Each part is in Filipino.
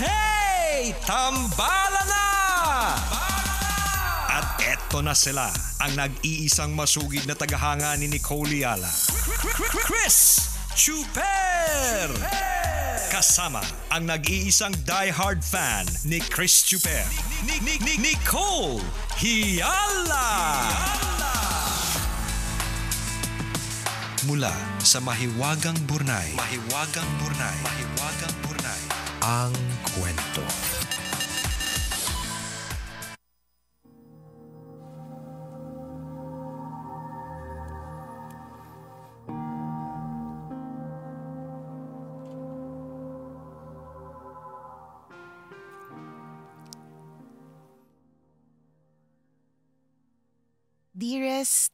Hey! Tambala na! At eto na sila, ang nag-iisang masugid na tagahanga ni Nicole Yala. Chris Chuper! Kasama ang nag-iisang diehard fan ni Chris Chuper, Nicole Yala! Mula sa Mahiwagang Burnay, ang kwento. Dearest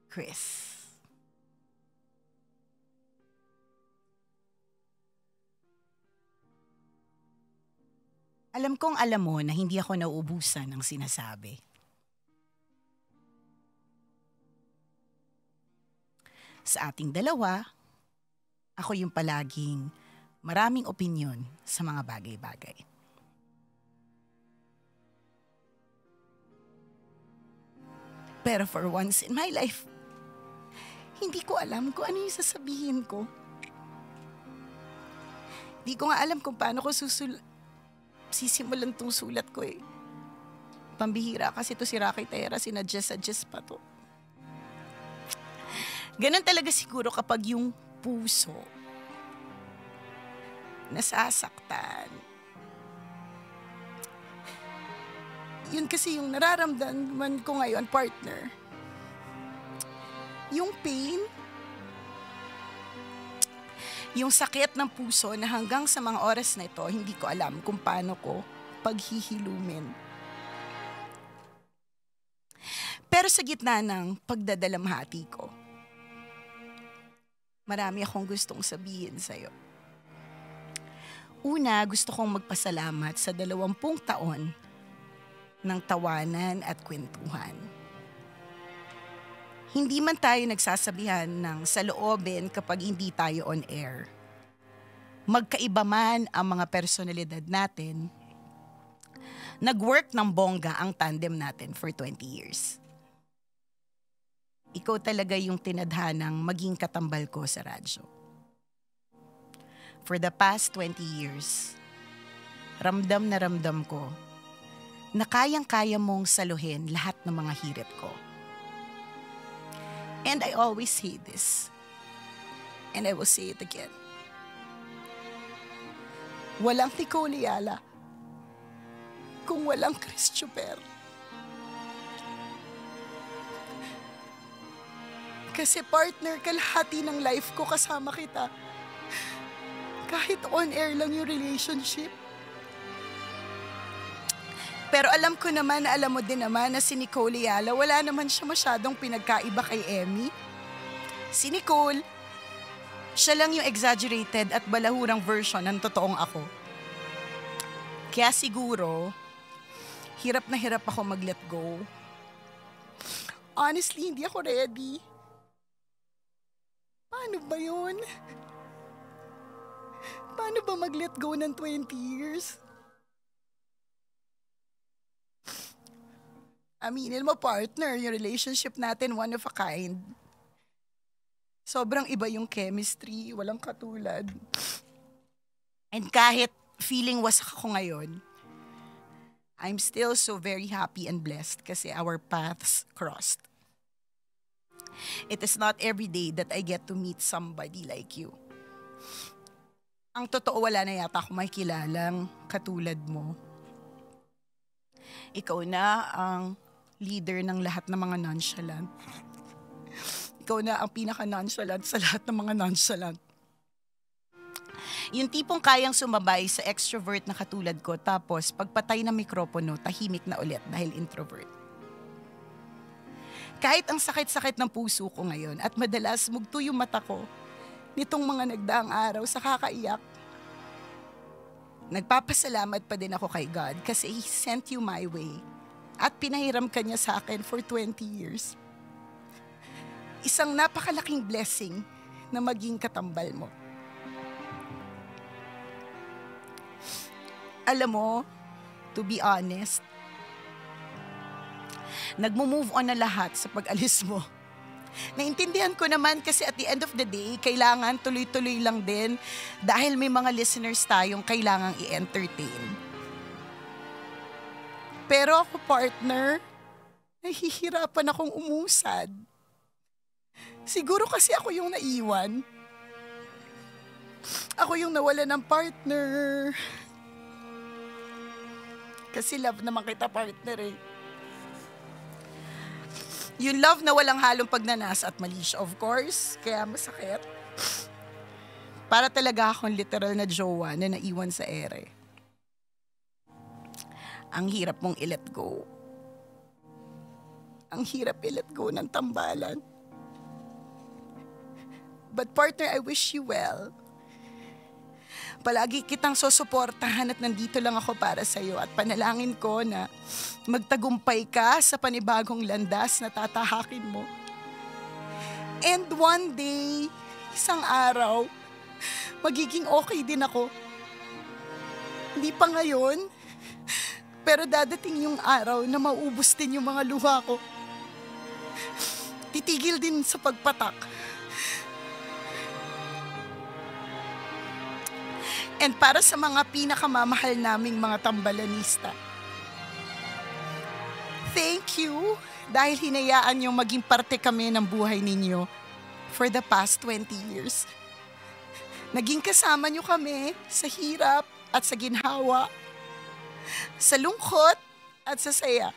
Chris, alam kong alam mo na hindi ako nauubusan ng sinasabi. Sa ating dalawa, ako yung palaging maraming opinyon sa mga bagay-bagay. Pero for once in my life, hindi ko alam kung ano yung sasabihin ko. Hindi ko nga alam kung paano ko sisimulan tong sulat ko eh. Pambihira kasi to si Rocky Tera, sinadjust pa to. Ganun talaga siguro kapag yung puso nasasaktan. Yun kasi yung nararamdaman ko ngayon, partner. Yung pain, yung sakit ng puso na hanggang sa mga oras na ito, hindi ko alam kung paano ko paghihilumin. Pero sa gitna ng pagdadalamhati ko, marami akong gustong sabihin sa'yo. Una, gusto kong magpasalamat sa 20 taon ng tawanan at kwentuhan. Hindi man tayo nagsasabihan ng saloobin kapag hindi tayo on air. Magkaiba man ang mga personalidad natin, nag-work ng bongga ang tandem natin for 20 years. Ikaw talaga yung tinadhanang maging katambal ko sa radyo. For the past 20 years, ramdam na ramdam ko na kayang-kaya mong saluhin lahat ng mga hirit ko. And I always say this, and I will say it again. Walang Nicole Yala kung walang Chris Chuper. Kasi partner, kalahati ng life ko kasama kita. Kahit on-air lang yung relationship. Pero alam ko naman na alam mo din naman na si Nicole Yala, wala naman siya masyadong pinagkaiba kay Emmy. Si Nicole, siya lang yung exaggerated at balahurang version ng totoong ako. Kaya siguro, hirap na hirap ako mag-let go. Honestly, hindi ako ready. Paano ba yun? Paano ba mag-let go ng 20 years? Aminin mo, partner, yung relationship natin, one of a kind. Sobrang iba yung chemistry, walang katulad. And kahit feeling wasak ako ngayon, I'm still so very happy and blessed kasi our paths crossed. It is not every day that I get to meet somebody like you. Ang totoo, wala na yata ako makikilalang katulad mo. Ikaw na ang leader ng lahat ng mga nonchalant. Ikaw na ang pinaka-nonchalant sa lahat ng mga nonchalant. Yung tipong kayang sumabay sa extrovert na katulad ko, tapos pagpatay ng mikropono, tahimik na ulit dahil introvert. Kahit ang sakit-sakit ng puso ko ngayon at madalas mugto yung mata ko nitong mga nagdaang araw sa kakaiyak, nagpapasalamat pa din ako kay God kasi He sent you my way at pinahiram ka niya sa akin for 20 years. Isang napakalaking blessing na maging katambal mo. Alam mo, to be honest, nagmo-move on na lahat sa pag-alis mo. Naintindihan ko naman kasi at the end of the day, kailangan tuloy-tuloy lang din dahil may mga listeners tayong kailangang i-entertain. Pero ako, partner, nahihirapan akong umusad. Siguro kasi ako yung naiwan. Ako yung nawala ng partner. Kasi love naman kita, partner eh. Yung love na walang halong pagnanas at mali siya, of course. Kaya masakit. Para talaga akong literal na jowa na naiwan sa ere. Ang hirap mong i-let go. Ang hirap i-let go ng tambalan. But partner, I wish you well. Palagi kitang susuportahan at nandito lang ako para sa'yo at panalangin ko na magtagumpay ka sa panibagong landas na tatahakin mo. And one day, isang araw, magiging okay din ako. Hindi pa ngayon, pero dadating yung araw na maubos din yung mga luha ko. Titigil din sa pagpatak. And para sa mga pinakamamahal naming mga tambalanista, thank you dahil hinayaan yung maging parte kami ng buhay ninyo for the past 20 years. Naging kasama nyo kami sa hirap at sa ginhawa, sa lungkot at sa saya.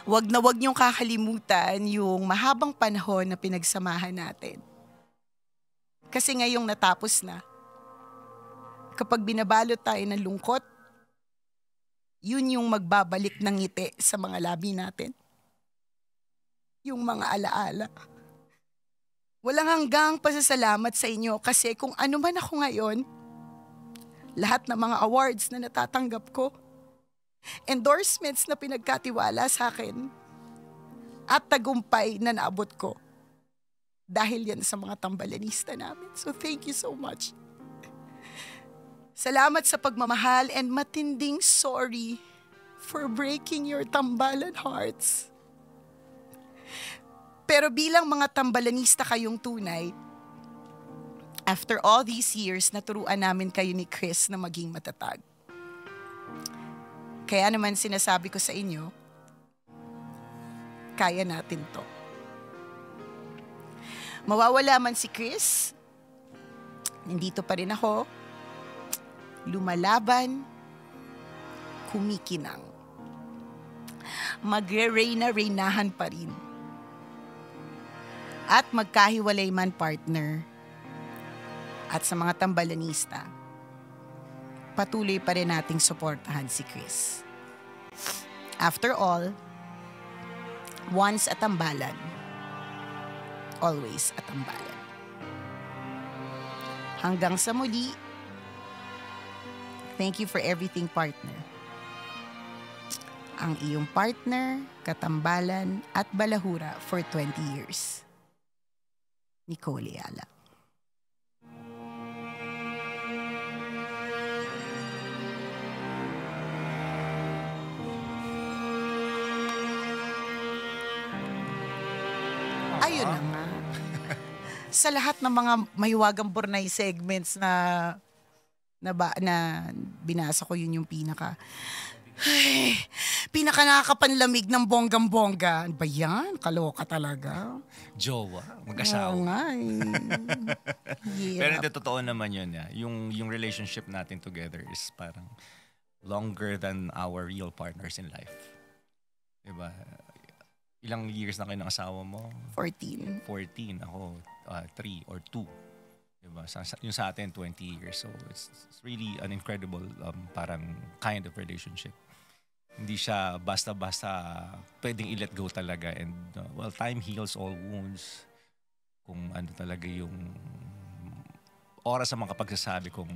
Wag na wag niyong kakalimutan yung mahabang panahon na pinagsamahan natin. Kasi ngayong natapos na, kapag binabalot tayo ng lungkot, yun yung magbabalik ng ngiti sa mga labi natin. Yung mga alaala. Walang hanggang pasasalamat sa inyo kasi kung ano man ako ngayon, lahat ng mga awards na natatanggap ko, endorsements na pinagkatiwala sa akin, at tagumpay na naabot ko, dahil yan sa mga tambalanista namin. So thank you so much. Salamat sa pagmamahal and matinding sorry for breaking your tambalan hearts. Pero bilang mga tambalanista kayong tunay, after all these years, naturuan namin kayo ni Chris na maging matatag. Kaya naman sinasabi ko sa inyo, kaya natin to. Mawawala man si Chris, nandito pa rin ako, lumalaban, kumikinang. Magre-reyna-reynahan pa rin. At magkahiwalay man partner at sa mga tambalanista, patuloy pa rin nating suportahan si Chris. After all, once a tambalan, always a tambalan. Hanggang sa muli, thank you for everything, partner. Ang iyong partner, katambalan at balahura for 20 years. Nicole Ayala. Ayun na nga. Sa lahat ng mga mahiwagang Burnay segments na binasa ko, yun yung pinaka nakakapanlamig ng bonggang-bongga. Ano ba yan? Kaloka talaga. Jowa, mag-asawa. Oo nga eh. Pero hindi, totoo naman yun. Yung relationship natin together is parang longer than our real partners in life. Diba? Ilang years na kayo ng asawa mo? 14. 14. Ako, 3 or 2. Diba? Yung sa atin, 20 years. So, it's really an incredible parang kind of relationship. Hindi siya basta-basta pwedeng i-let go talaga. And, time heals all wounds. Kung ano talaga yung oras sa mga pagsasabi kung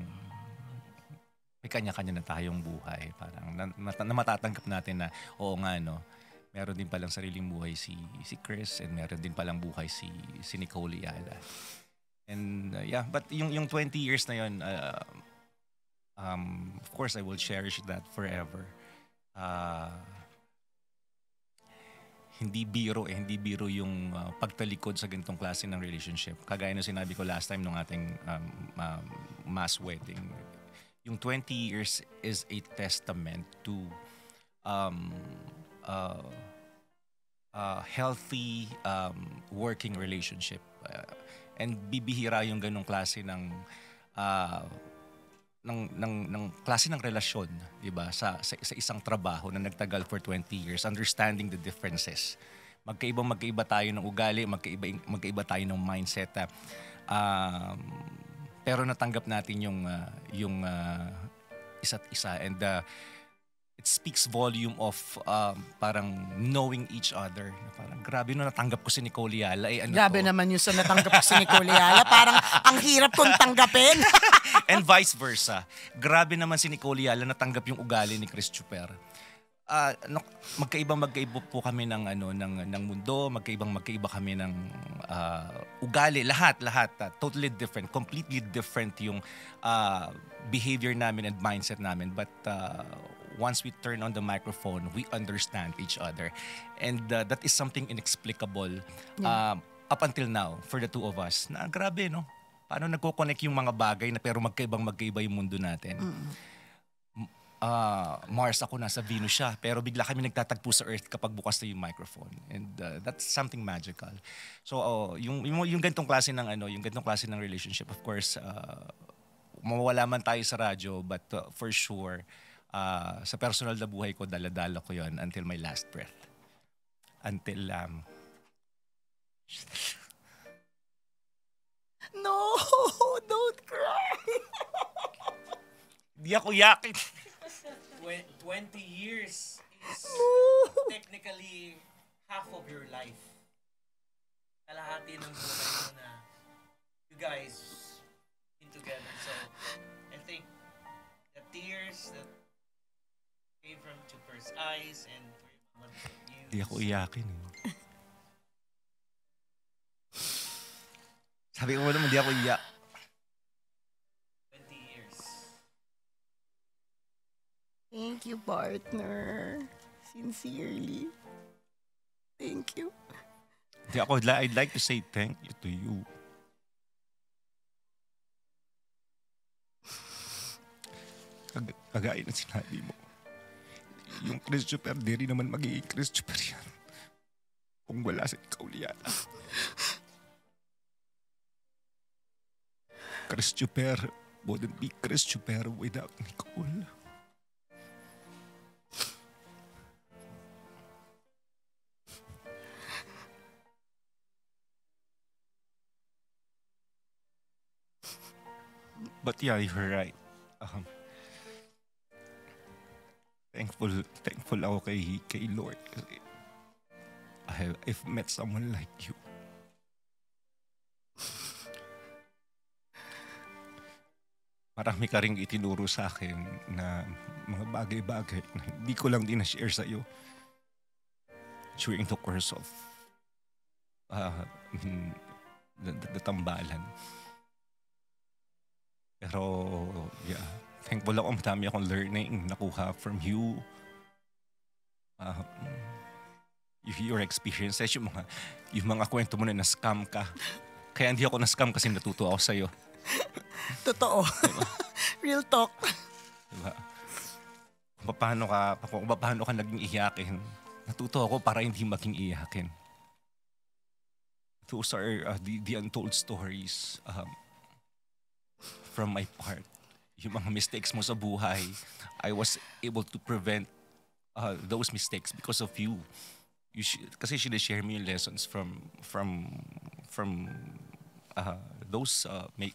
may kanya-kanya na tayong buhay. Parang na matatanggap natin na, oo nga, no, meron din palang sariling buhay si Chris and meron din palang buhay si Nicole Ayala. And but yung 20 years na yun, Of course, I will cherish that forever. Uh, hindi biro yung pagtalikod sa ganitong klase ng relationship. Kagaya na sinabi ko last time nung ating mass wedding. Yung 20 years is a testament to um, uh, healthy working relationship. And bibihira yung ganong klase uh, ng klase ng relasyon, 'di ba? Sa isang trabaho na nagtagal for 20 years, understanding the differences. Magkaiba tayo ng ugali, magkaiba tayo ng mindset. Pero natanggap natin yung isa't isa, and it speaks volume of parang knowing each other. Parang grabe no, natanggap ko si Nicole Yala. Grabe naman yung sa natanggap ko si Nicole Yala. Parang ang hirap kong tanggapin. And vice versa. Grabe naman si Nicole Yala natanggap yung ugali ni Chris Chuper. Magkaiba po kami ng mundo, magkaiba kami ng ugali, lahat totally different, completely different yung behavior namin and mindset namin, but once we turn on the microphone, we understand each other, and that is something inexplicable up until now for the two of us. Na grabe, no? Paano nagko-connect yung mga bagay na pero magkaiba yung mundo natin. Mars ako, nasa Venus siya, pero bigla kami nagtatagpo sa Earth kapag bukas na yung microphone, and that's something magical. So yung ganitong klase ng relationship, of course, mawawala man tayo sa radyo, but for sure sa personal na buhay ko, dala-dala ko yon until my last breath, until No, don't cry. Di ako yakin. 20 years is technically half of your life. Kalahati ng buhay mo na you guys been together. So, I think the tears that came from Chuper's eyes and for your mama to use. Di ako iyakin. Sabi ko naman, di ako iyak. 20 years. Thank you, partner. Sincerely. Thank you. I'd like to say thank you to you. Kagaya na sinabi mo, yung Chris Chuper, di rin naman magiging Chris Chuper yan kung wala si Nicole Yala. Chris Chuper wouldn't be Chris Chuper without Nicole. But yeah, you're right. Thankful ako kay Lord kasi I've met someone like you. Marami ka ring itinuro sa akin na mga bagay-bagay na hindi ko lang din na-share sa'yo during the course of the tambalan. Pero, yeah, thankful ako, madami akong learning nakuha from you. Your experiences, yung mga kwento mo na na-scam ka. Kaya hindi ako na-scam kasi natuto ako sa'yo. Totoo. Diba? Real talk. Diba? Kung paano ka naging iyakin, natuto ako para hindi maging iyakin. Those are the untold stories from my part. Yung mga mistakes mo sa buhay, I was able to prevent those mistakes because of you. Kasi sinishare mo yung lessons from those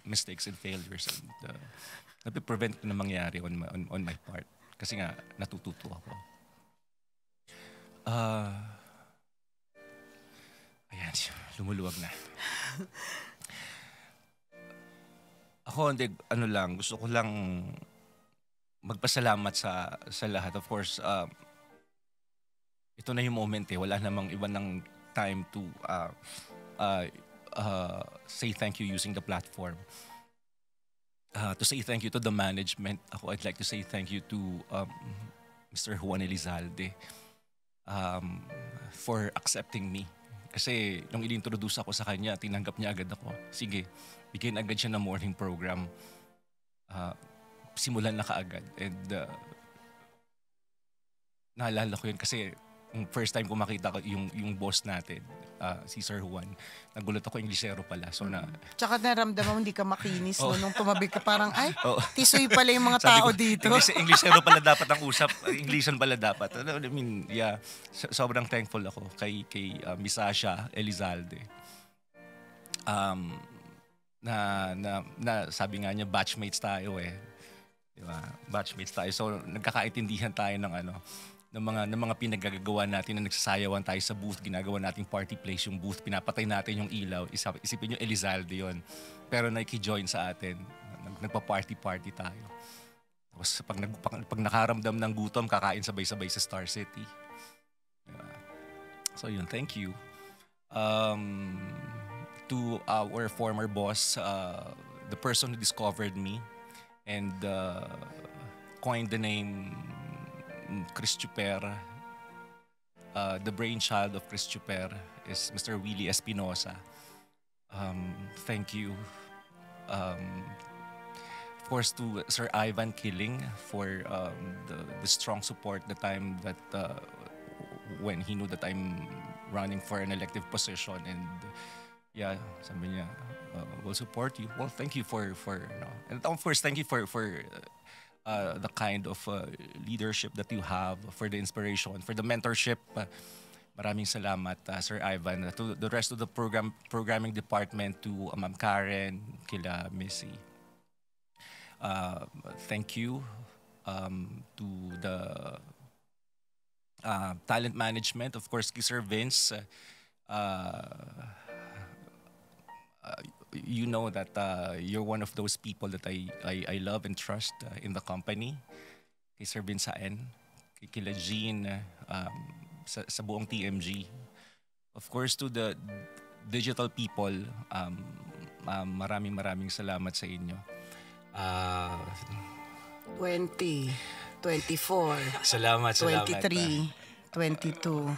mistakes and failures, and napiprevent ko na mangyari on my part. Kasi nga, natututo ako. Ayan, lumuluwag na. Ako, gusto ko lang magpasalamat sa lahat. Of course, ito na yung moment eh. Wala namang iba ng time to say thank you using the platform. To say thank you to the management, I'd like to say thank you to Mr. Juan Elizalde for accepting me. Kasi nung inintroduce ako sa kanya, tinanggap niya agad ako. Sige, bigyan agad siya ng morning program. Simulan na kaagad. And naalala ko yun kasi yung first time ko makita ko yung boss natin, si Sir Juan, nagulat ako, Inglesero pala. So Tsaka naramdaman mo hindi ka makinis no, nung tumabi ka parang, ay, Oh. tisoy pala yung mga Sabi tao ko, dito. Inglesero pala dapat ang usap. Englishan pala dapat. I mean, yeah. Sobrang thankful ako kay Miss Asha Elizalde. Na sabi nga niya, batchmates tayo eh. Diba? Batchmates tayo. So, nagkakaintindihan tayo ng mga pinagagawa natin na nagsasayawan tayo sa booth, ginagawa nating party place yung booth, pinapatay natin yung ilaw, isipin nyo Elizalde yun. Pero naki-join sa atin, nagpa-party-party tayo. Tapos pag nakaramdam ng gutom, kakain sabay-sabay sa Star City. Diba? So yun, thank you. To our former boss, the person who discovered me and coined the name Chris Chuper, the brainchild of Chris Chuper is Mr. Willie Espinosa. Thank you. Of course, to Sir Ivan Killing for the strong support the time that when he knew that I'm running for an elective position, and yeah, sabi niya, we'll support you. Well, thank you for and of course, thank you for the kind of leadership that you have, for the inspiration, for the mentorship. Maraming salamat, Sir Ivan. To the rest of the programming department, to Ma'am Karen, kila Missy. Thank you to the talent management, of course, Sir Vince. You know that you're one of those people that I love and trust in the company. Kay Sir Vinsaen, kila Jean, sa buong TMG. Of course, to the digital people, maraming salamat sa inyo. 20, 24, Salamat. 23, 22,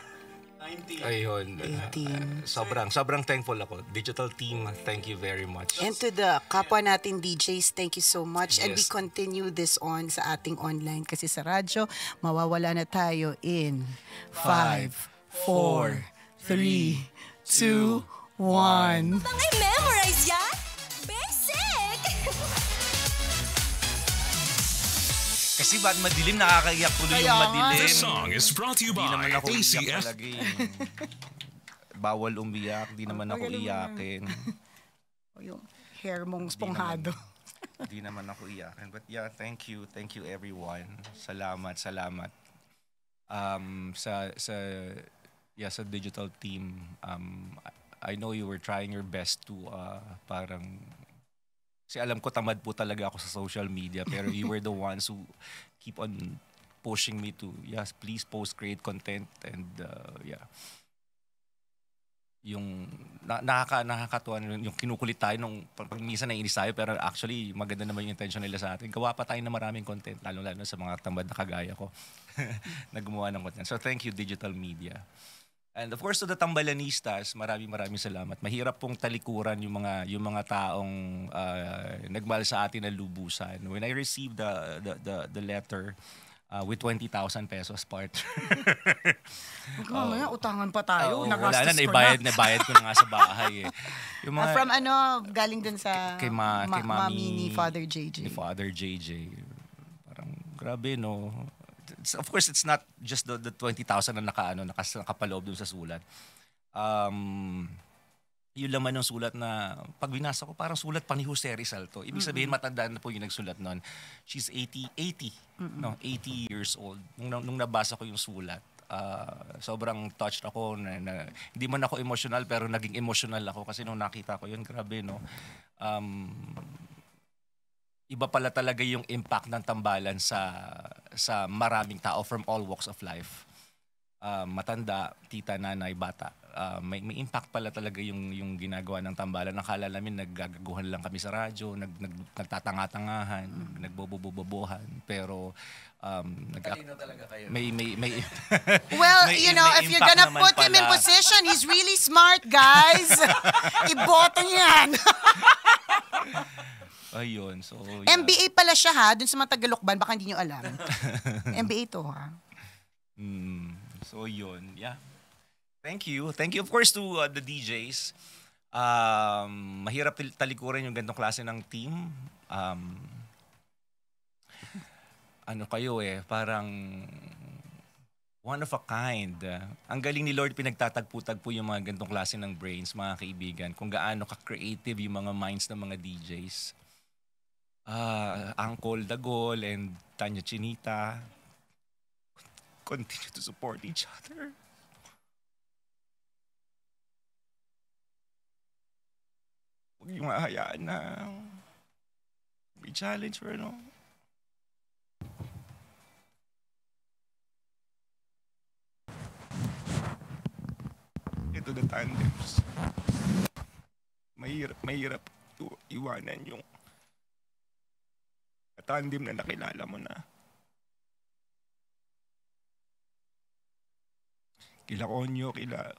Ayun. 18. Sobrang thankful ako. Digital team, thank you very much. And to the kapwa natin DJs, thank you so much. And we Yes. continue this on sa ating online kasi sa radyo, mawawala na tayo in 5, 4, 3, 2, 1. Bangay memorize yan? Basic! Kasi ba't madilim, nakakaiyak tuloy yung madilim. This song is brought to you Hindi naman by ako iyak ACF. talaga eh. Bawal umiyak, di naman ako iyakin. Yung hair mong sponghado. Di naman ako iyakin. But yeah, thank you everyone. Salamat. Sa digital team, I know you were trying your best to parang, kasi alam ko tamad po talaga ako sa social media, pero you were the ones who keep on pushing me to, yes, please post great content, and yung nakakatuwa yung kinukulit tayo nung pag minsan naiinis tayo, pero actually maganda naman yung intention nila sa atin. Gawa pa tayo ng maraming content, lalo sa mga tamad na kagaya ko na gumawa ng content. So thank you, digital media. And of course, to the Tambalanistas, maraming salamat. Mahirap pong talikuran yung mga taong nagmahal sa atin na lubusan. When I received the letter with 20,000 pesos part. Mamaya, utangan pa tayo. Wala Nagastos na, ko na. nabayad ko na nga sa bahay eh. Yung mga, From galing dun sa kay mami ni Father JJ. Ni Father JJ. Parang grabe, no? Of course, it's not just the 20,000 na nakapaloob dun sa sulat. Yung laman ng sulat na pag binasa ko, parang sulat pa ni Jose Rizal to. Ibig sabihin, matanda na po yung nagsulat nun. She's 80 years old. Nung nabasa ko yung sulat, sobrang touched ako. Hindi man ako emotional, pero naging emotional ako kasi nung nakita ko yun, grabe, no? Iba pala talaga yung impact ng tambalan sa maraming tao from all walks of life. matanda, tita, nanay, bata. May impact pala talaga yung ginagawa ng tambalan. Nakala namin naggagaguhan lang kami sa radyo, nagtatanga-tangahan, nagbobobobobohan. Pero Talino talaga kayo. may Well, may- you know, may if you're impact gonna naman put him in pala. position, he's really smart, guys. Iboto niyan. Ayun, so yeah. MBA pala siya ha, dun sa mga Tagalokban, baka hindi nyo alam. MBA to ha. So yun, yeah. Thank you of course to the DJs. Mahirap talikuran yung ganitong klase ng team. Ano kayo parang one of a kind. Ang galing ni Lord, pinagtatagpo-tagpo yung mga ganitong klase ng brains, mga kaibigan. Kung gaano ka-creative yung mga minds ng mga DJs. Uncle Dagol and Tanya Chinita continue to support each other. Huwag yung mahayaan na may challenge or ano. Ito na tandems. Mahirap iwanan yung tandem na nakilala mo na. Kila Onyo, kila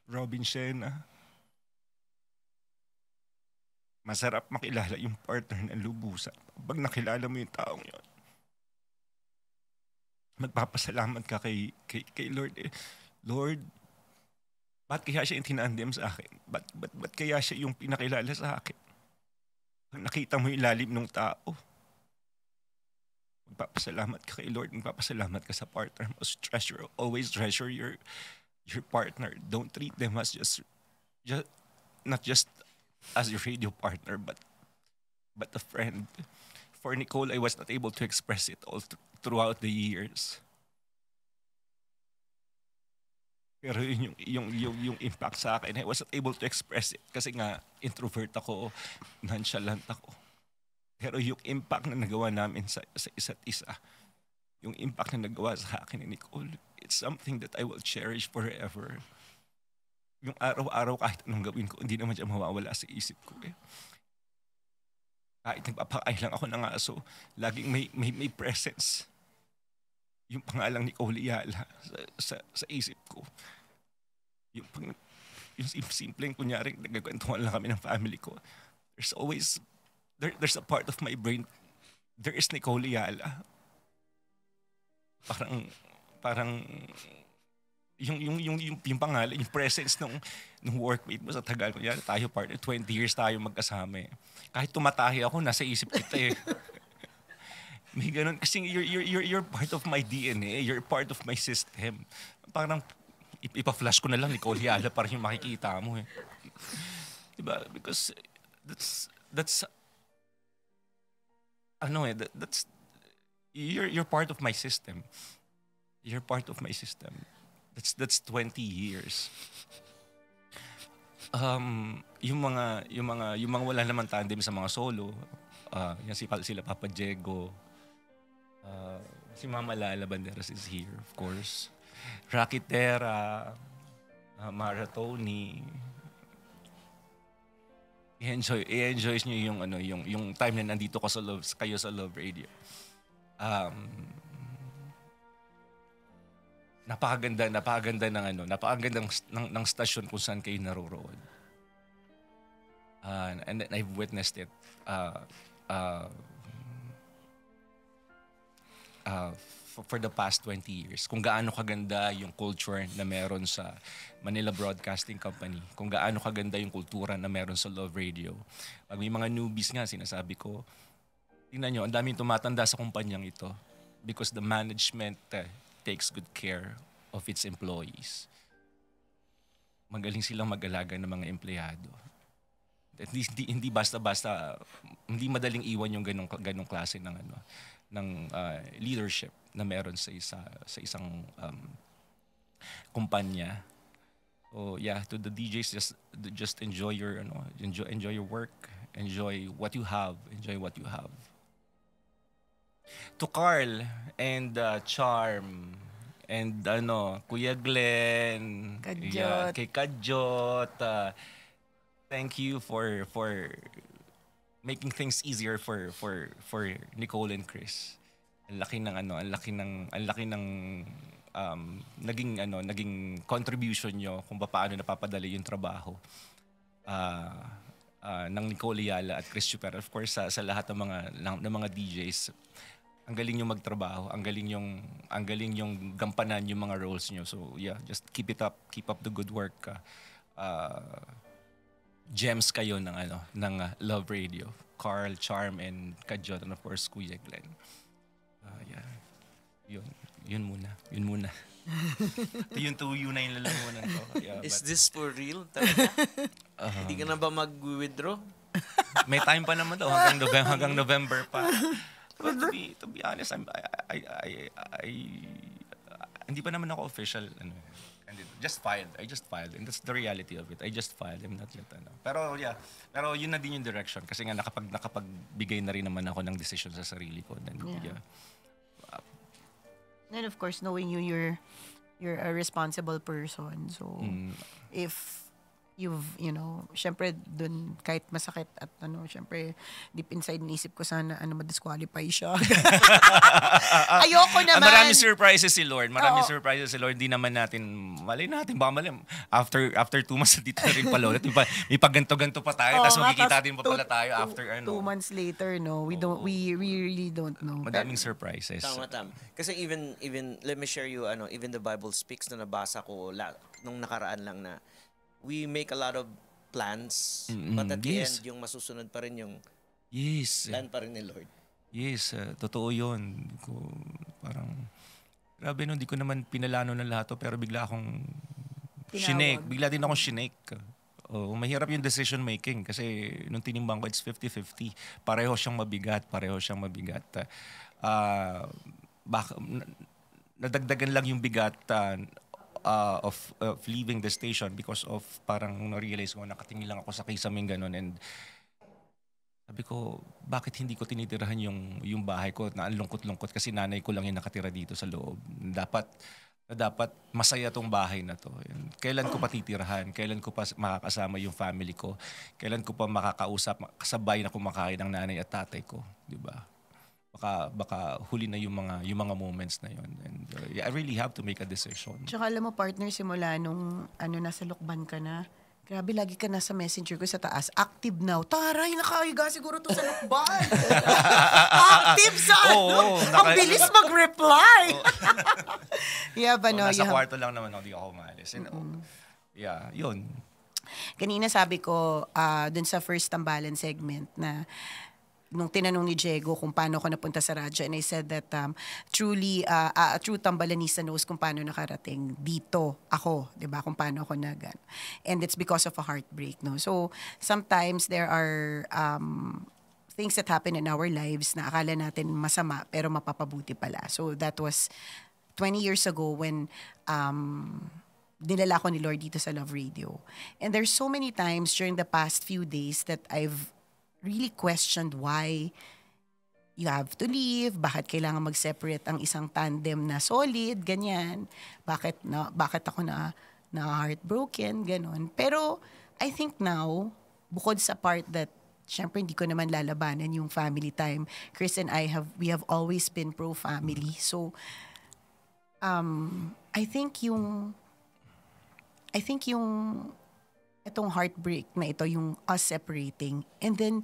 Robin Shena. Masarap makilala yung partner ng lubusan. Pag nakilala mo yung taong yun, magpapasalamat ka kay Lord. Lord, ba't kaya siya yung tinandem sa akin? Ba't kaya siya yung pinakilala sa akin? Pag nakita mo yung lalim ng tao, magpapasalamat ka kay Lord, magpapasalamat ka sa partner mo. Always treasure your partner. Don't treat them as just not just as your radio partner, but a friend. For Nicole, I was not able to express it all throughout the years. Pero yung impact sa akin, I was not able to express it kasi nga introvert ako, nonchalant ako. Pero yung impact na nagawa namin sa isa't isa, yung impact na nagawa sa akin ni Nicole, it's something that I will cherish forever. Yung araw-araw kahit anong gawin ko, hindi naman siya mawawala sa isip ko. Kahit nagpapakain lang ako ng aso, laging may presence. Yung pangalang Nicole Yala sa isip ko. Yung simpleng kunyari, nagkakwentuhan lang kami ng family ko. There's always, there's a part of my brain, there is Nicole Yala. Parang yung pangalan, yung presence ng workmate mo sa Tagal. Kunyari, tayo partner, 20 years tayo magkasama. Kahit tumatahi ako, nasa isip kita May ganun. Kasi you're part of my DNA. You're part of my system. Parang ipa-flash ko na lang Nicole Yala para yung makikita mo Diba? Because that's you're part of my system. You're part of my system. That's 20 years. Yung mga wala naman tandem sa mga solo. Yan sila Papa Diego. Si Mama Lala Banderas is here, of course. Rocky Terra, Mara Tony. I-enjoy niyo yung time na nandito kayo sa Love Radio. Napakaganda ng stasyon kung saan kayo naroroon. And I've witnessed it for the past 20 years. Kung gaano kaganda yung culture na meron sa Manila Broadcasting Company. Kung gaano kaganda yung kultura na meron sa Love Radio. Pag may mga newbies nga, sinasabi ko, tingnan nyo, ang daming tumatanda sa kumpanyang ito because the management takes good care of its employees. Magaling silang mag-alaga ng mga empleyado. Hindi basta-basta, hindi madaling iwan yung ganong klase ng leadership na meron sa isang kumpanya. So yeah, to the DJs, just enjoy your work, enjoy what you have. To Carl and Charm And Kuya Glenn, Kadyot. kay Kadyot, thank you for making things easier for Nicole and Chris. Ang laki ng naging contribution nyo kung paano napapadali yung trabaho ng Nicole Ayala at Chris Chuper. Of course sa lahat ng mga DJs, ang galing yung magtrabaho, ang galing yung gampanan yung mga roles nyo. So yeah, just keep up the good work. Gems kayo ng Love Radio. Carl, Charm, and Kadyot, and of course Kuya Glenn. Yeah. Yun muna. Yung tuyo na yung lalamunan ko. Yeah, Is this for real? Talaga? Hindi ka na ba mag-withdraw? May time pa naman daw hanggang November pa. Well, to be honest, hindi pa naman ako official. Just filed. I just filed. And that's the reality of it. I just filed. I'm not yet. Pero yeah. Pero yun na din yung direction. Kasi nga nakapagbigay na rin naman ako ng decision sa sarili ko. Then, yeah. And of course, knowing you're a responsible person. So, if you've, syempre dun kahit masakit at syempre deep inside nisip ko sana ma-disqualify siya. Ayoko naman. Maraming surprises si Lord. Hindi naman natin, malay natin, baka mali. After 2 months, dito na rin pala ulit. May pagganto-ganto pa tayo, tapos makikita din pa pala tayo after 2 months later, no? We really don't know. Madaming surprises. Tama. Kasi even let me share you, even the Bible speaks na nabasa ko nung nakaraan lang na we make a lot of plans, but at the end, yung masusunod pa rin yung plan pa rin ni Lord. Yes, totoo yun. Parang, grabe no, di ko naman pinalano ng lahat to, pero bigla akong shinake. Bigla din akong shinake. Mahirap yung decision making kasi nung tinimbang ko, it's 50-50. Pareho siyang mabigat. Nadagdagan lang yung bigat of leaving the station because of parang na-realize ko nakatingin lang ako sa kisaming ganun, and sabi ko, bakit hindi ko tinitirahan yung bahay ko na ang lungkot-lungkot kasi nanay ko lang yung nakatira dito sa loob. Dapat masaya tong bahay na to. Kailan ko pa titirahan? Kailan ko pa makakasama yung family ko? Kailan ko pa makakausap, kasabay na kumakain ng nanay at tatay ko? Diba? Baka huli na yung mga moments na yun. And I really have to make a decision. Tsaka alam mo, partner, simula nung nasa Lukban ka na, grabe, lagi ka nasa messenger ko sa taas. Active now. Taray, nakahiga siguro to sa Lukban. Active sa ang bilis mag-reply. Yeah, ba no? Nasa kwarto lang naman ako, di ako umalis. Yeah, yun. Kanina sabi ko, dun sa first tambalan segment na nung tinanong ni Diego kung paano ako napunta sa radyo, and I said that truly, a true tambalanista knows kung paano nakarating dito ako, di ba? Kung paano ako and it's because of a heartbreak, no? So, sometimes there are things that happen in our lives na akala natin masama, pero mapapabuti pala. So, that was 20 years ago when dinala ko ni Lord dito sa Love Radio. And there's so many times during the past few days that I've really questioned why you have to leave, bakit kailangan mag-separate ang isang tandem na solid, ganyan. Bakit ako na heartbroken, ganon. Pero I think now, bukod sa part that syempre hindi ko naman lalabanan yung family time, Chris and we have always been pro-family. So I think yung itong heartbreak na ito, yung us separating, and then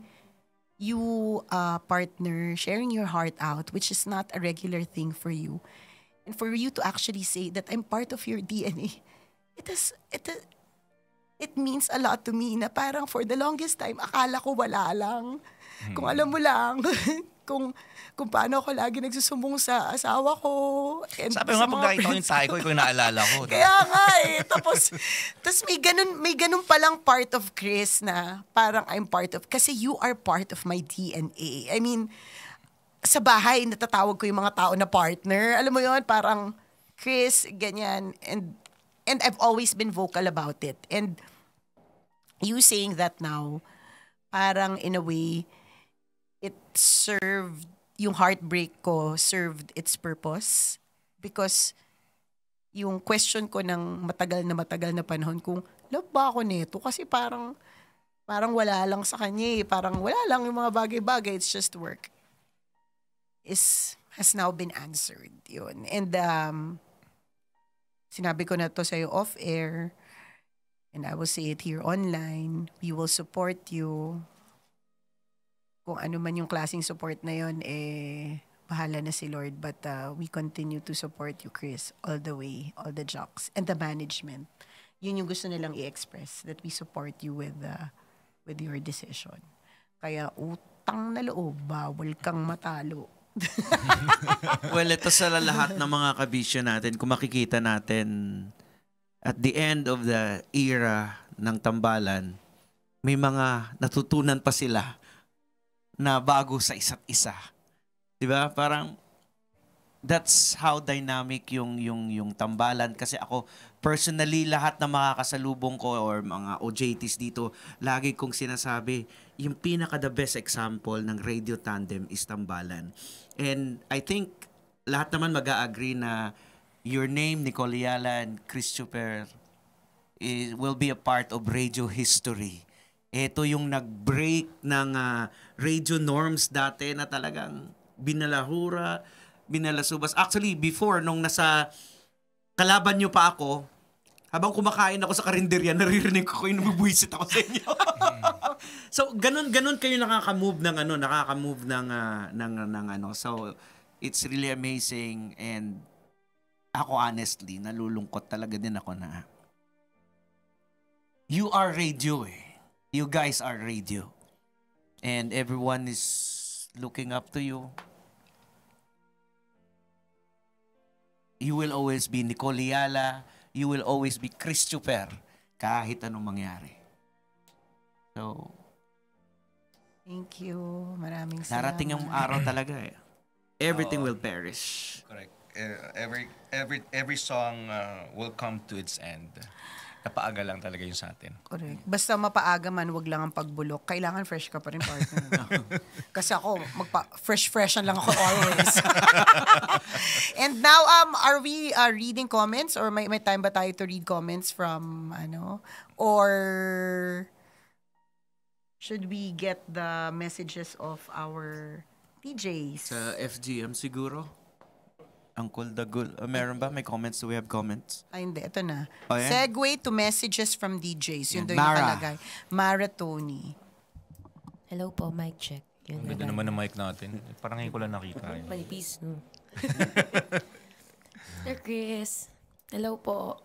you partner sharing your heart out, which is not a regular thing for you, and for you to actually say that I'm part of your DNA, it means a lot to me, na parang for the longest time akala ko wala lang. Kung alam mo lang kung paano ako lagi nagsusumbong sa asawa ko. And sabi mo nga, pag nakita ko yung tayo ko, ikaw yung naalala ko. Kaya nga Tapos may ganun palang part of Chris na parang I'm part of, kasi you are part of my DNA. I mean, sa bahay, natatawag ko yung mga tao na partner. Alam mo yun, parang Chris, ganyan. And I've always been vocal about it. And you saying that now, parang in a way, yung heartbreak ko served its purpose, because yung question ko ng matagal na panahon kung love ba ako nito? Kasi parang wala lang sa kanya eh. Parang wala lang yung mga bagay-bagay. It's just work. Has now been answered. Yun. And sinabi ko na to sa'yo off-air. And I will say it here online. We will support you. Kung ano man yung klaseng support na yun, bahala na si Lord. But we continue to support you, Chris, all the way, all the jocks, and the management. Yun yung gusto nilang i-express, that we support you with your decision. Kaya utang na loob, bawal kang matalo. Well, ito sa lahat ng mga kabisyo natin, kung makikita natin, at the end of the era ng tambalan, may mga natutunan pa sila na bago sa isa't isa. Diba? Parang that's how dynamic yung tambalan. Kasi ako, personally, lahat na makakasalubong ko or mga OJTs dito, lagi kong sinasabi, yung pinaka-the best example ng radio tandem is tambalan. And I think lahat naman mag-a-agree na your name, Nicole Yala and Chris Chuper, will be a part of radio history. Ito yung nag-break ng radio norms dati na talagang binalahura, binalasubas. Actually, before, nung nasa kalaban nyo pa ako, habang kumakain ako sa karinderya, naririnig ko yung nabubuisit ako sa inyo. So, ganun kayo nakaka-move ng ano. So, it's really amazing, and ako honestly, nalulungkot talaga din ako na you are radio eh. You guys are radio. And everyone is looking up to you. You will always be Nicole Yala. You will always be Chris Chuper. Kahit anong mangyari. So, thank you. Maraming salamat. Narating ang araw talaga eh. Everything will perish. Correct. Every song will come to its end. Napaaga lang talaga yung sa atin. Correct. Basta mapaaga man, wag lang ang pagbulok. Kailangan fresh ka pa rin, partner. Kasi ako, fresh-freshan lang ako always. And now, are we reading comments? Or may time ba tayo to read comments from, or should we get the messages of our DJs? Sa FGM siguro? Uncle Dagul. Meron ba? May comments? Do we have comments? Ay, hindi. Ito na. Oh, yeah? Segue to messages from DJs. Yun daw yung Mara. nakalagay. Mara Tony. Hello po, mic check. Ang ganda naman ng mic natin. Parang ngayon ko lang nakita. Manipis, no? Sir Chris, hello po.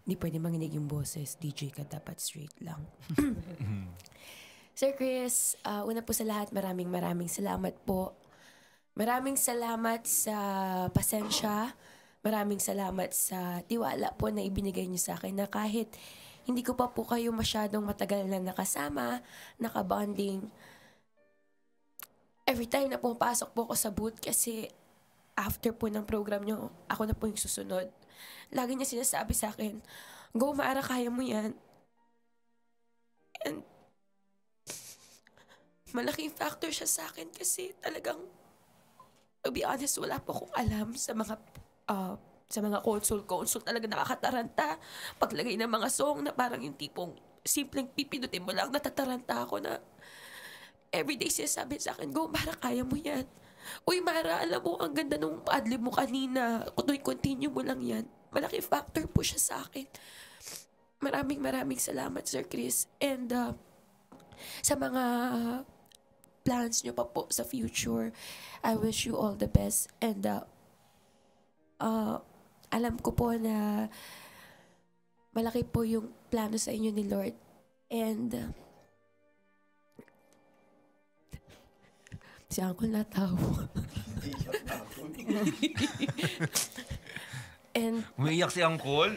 Hindi pwede manginig yung boses. DJ ka, dapat straight lang. Sir Chris, una po sa lahat, maraming salamat po. Maraming salamat sa pasensya. Maraming salamat sa tiwala po na ibinigay niyo sa akin na kahit hindi ko pa po kayo masyadong matagal na nakasama, nakabonding. Every time na pumapasok po ako sa booth kasi after po ng program niyo, ako na po yung susunod. Lagi niya sinasabi sa akin, go Mara, kaya mo yan. And malaking factor siya sa akin kasi talagang to be honest, wala po akong alam sa mga console talaga nakakataranta. Paglagay ng mga song na parang yung tipong simpleng pipinutin mo lang, natataranta ako na everyday sinasabi sa akin, go Mara, kaya mo yan. Uy Mara, alam mo, ang ganda nung adlib mo kanina. Continue mo lang yan. Malaking factor po siya sa akin. Maraming salamat, Sir Chris. And sa mga plans nyo pa po sa future, I wish you all the best. And alam ko po na malaki po yung plano sa inyo ni Lord. And si Uncle natawa. And umiiyak si Uncle.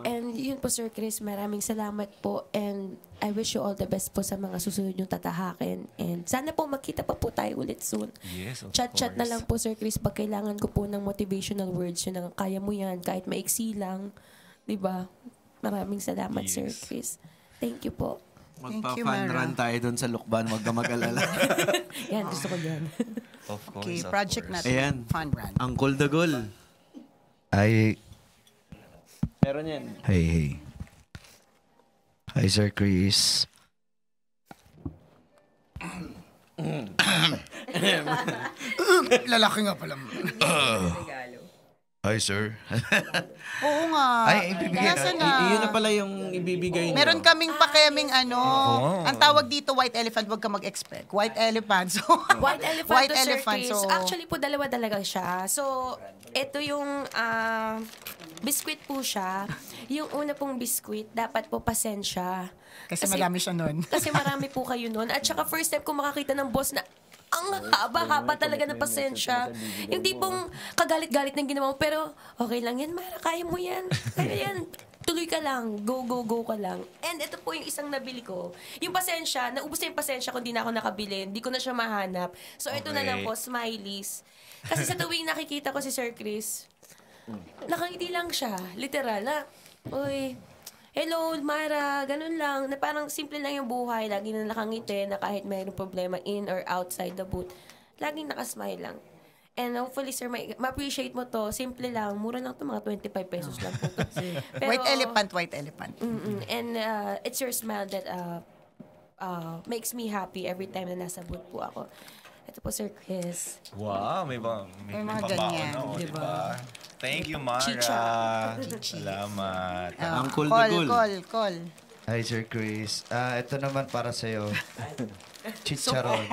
And yun po, Sir Chris, maraming salamat po. And I wish you all the best po sa mga susunod yung tatahakin. And sana po magkita pa po tayo ulit soon. Yes, of Chat-chat na lang po, Sir Chris, pag kailangan ko po ng motivational words yun, ng kaya mo yan, kahit maiksi lang. Diba? Maraming salamat, Yes. Sir Chris. Thank you po. Thank you, Magpa-fun Mara. run tayo doon sa Lukban. Huwag ka mag-alala. Yan, gusto ko yan. Of course, Okay, of project course. natin. Ayan. Fun run. Uncle Dagol. Ay, Meron yan. hey. Hi, Sir Chris. Lalaki nga pala. Hi, sir. Oo nga. Ay, ibibigay na. Nasaan na? Iyon na pala yung ibibigay nyo. Meron kaming pakeming ang tawag dito white elephant, wag ka mag-expect. White elephant. So, White elephant White to Sir elephant, Chris. so- Actually po, dalawa talaga siya. So, ito yung biscuit po siya. Yung una pong biscuit, dapat po pasensya. kasi marami siya nun. Kasi marami po kayo nun. At saka first time ko makakita ng boss na ang haba-haba talaga ng pasensya. Yung tipong kagalit-galit ng ginawa mo, pero okay lang yan, Mara, kaya mo yan. Kaya yan. Tuloy ka lang. Go, go, go ka lang. And ito po yung isang nabili ko. Yung pasensya, naubos na yung pasensya kung di na ako nakabili. Hindi ko na siya mahanap. So ito na lang po, smileys. Kasi sa tuwing nakikita ko si Sir Chris, nakangiti lang siya. Literal, na, uy, hello, Mara, ganun lang. Na parang simple lang yung buhay. Lagi na nakangiti na kahit mayroong problema in or outside the booth. Laging nakasmile lang. And hopefully, sir, ma-appreciate mo to. Simple lang. Mura lang to, mga 25 pesos lang po to. Pero, White elephant. And it's your smile that makes me happy every time na nasa booth po ako. Ito po, Sir Chris. Wow, may mga pabaon ganyan, na, diba? diba? Thank you, Mara. Chicha. Salamat. Uncle Dagol. Call. Hi, Sir Chris. Ito naman para sa'yo. Chicharon.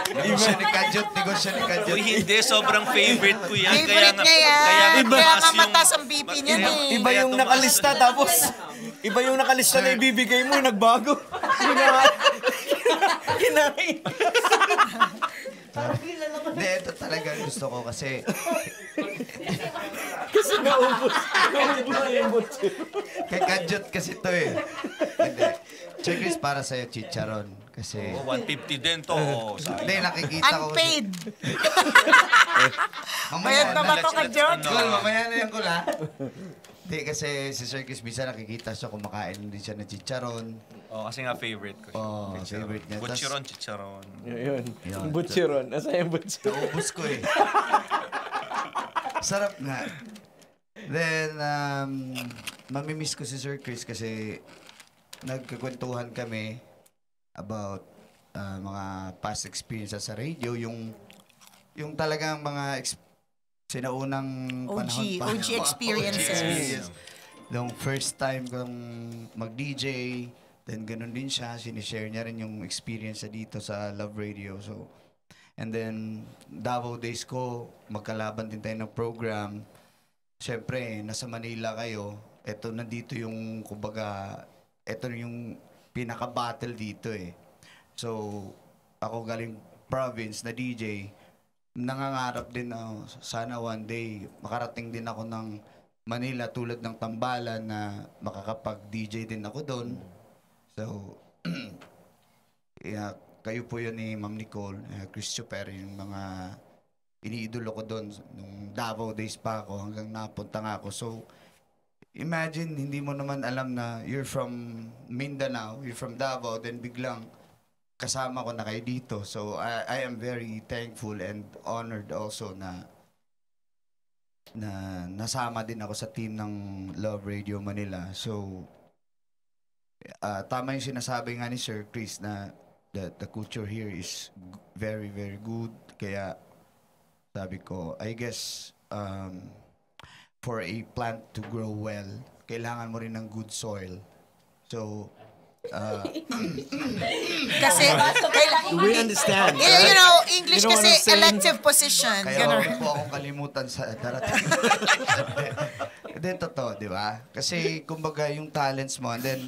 Negosyo ni Kajot. Uy, hindi. Sobrang favorite ko yan. Favorite niya yan. Kaya nga mataas ang BP niya eh. Iba yung nakalista tapos iba yung nakalista na ibibigay mo, nagbago. Kinain. Hindi, ito talaga gusto ko kasi kay Kajot kasi to eh. Hindi. Sir Chris, para sa'yo, chicharon. Kasi, Oh, 150 din to. hindi, nakikita ko. Unpaid. Mamaya Bayad na ba to, Kajot? Cool, mamaya na yung cool, ha? Hindi, kasi si Sir Chris, bisa nakikita siya kumakain din siya ng chicharon. Oh, kasi nga favorite ko. Oh, favorite niya. Tas- Butcheron, chicharon. Yun. Yun. Butcheron. Asa yung butcheron? Naubos ko eh. Sarap nga. Then, mamimiss ko si Sir Chris kasi nagkakwentuhan kami about mga past experiences sa radio. Yung talagang mga sinaunang panahon pa. OG experiences. Yung first time kong mag-DJ, then ganun din siya. Sinishare niya rin yung experience niya dito sa Love Radio. So, and then, Davao Days ko, magkalaban din tayo ng program. Siyempre, nasa Manila kayo. Ito, nandito yung, kumbaga, ito yung pinaka-battle dito eh. So, ako galing province na DJ, nangangarap din na sana one day makarating din ako ng Manila tulad ng Tambalan na makakapag-DJ din ako doon. So, yeah, kayo po yun ni Ma'am Nicole, Chris Chuper, yung mga iniidolo ko doon nung Davao Days pa ako hanggang napunta nga ako. So, imagine, hindi mo naman alam na you're from Mindanao, you're from Davao, then biglang kasama ko na kayo dito. So, I am very thankful and honored also na nasama din ako sa team ng Love Radio Manila. So, tama yung sinasabi nga ni Sir Chris na the culture here is very, very good. Kaya, sabi ko, I guess, for a plant to grow well, kailangan mo rin ng good soil. So, Kasi, We understand. you know, English You know what kasi I'm saying? elective position. kaya Ganun. huwag po akong kalimutan sa darating. Hindi, totoo, di ba? Kasi, kumbaga, yung talents mo, and then,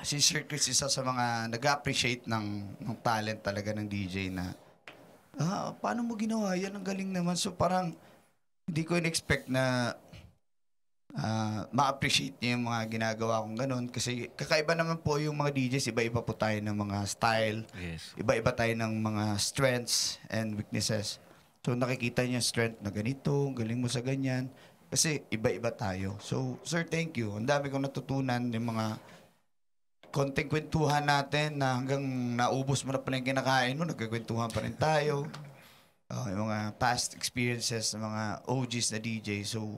si Sir Chris isa sa mga nag-appreciate ng talent talaga ng DJ na, paano mo ginawa? Yan ang galing naman. So, parang, hindi ko in-expect na ma-appreciate niya yung mga ginagawa kong ganun. Kasi kakaiba naman po yung mga DJs. Iba-iba po tayo ng mga style. Yes. Iba-iba tayo ng mga strengths and weaknesses. So nakikita niya strength na ganito, galing mo sa ganyan. Kasi iba-iba tayo. So, sir, thank you. Ang dami kong natutunan yung mga konting kwentuhan natin na hanggang naubos mo na pala yung kinakain mo, nagkakwentuhan pa rin tayo. Yung mga past experiences ng mga OGs na DJ. So,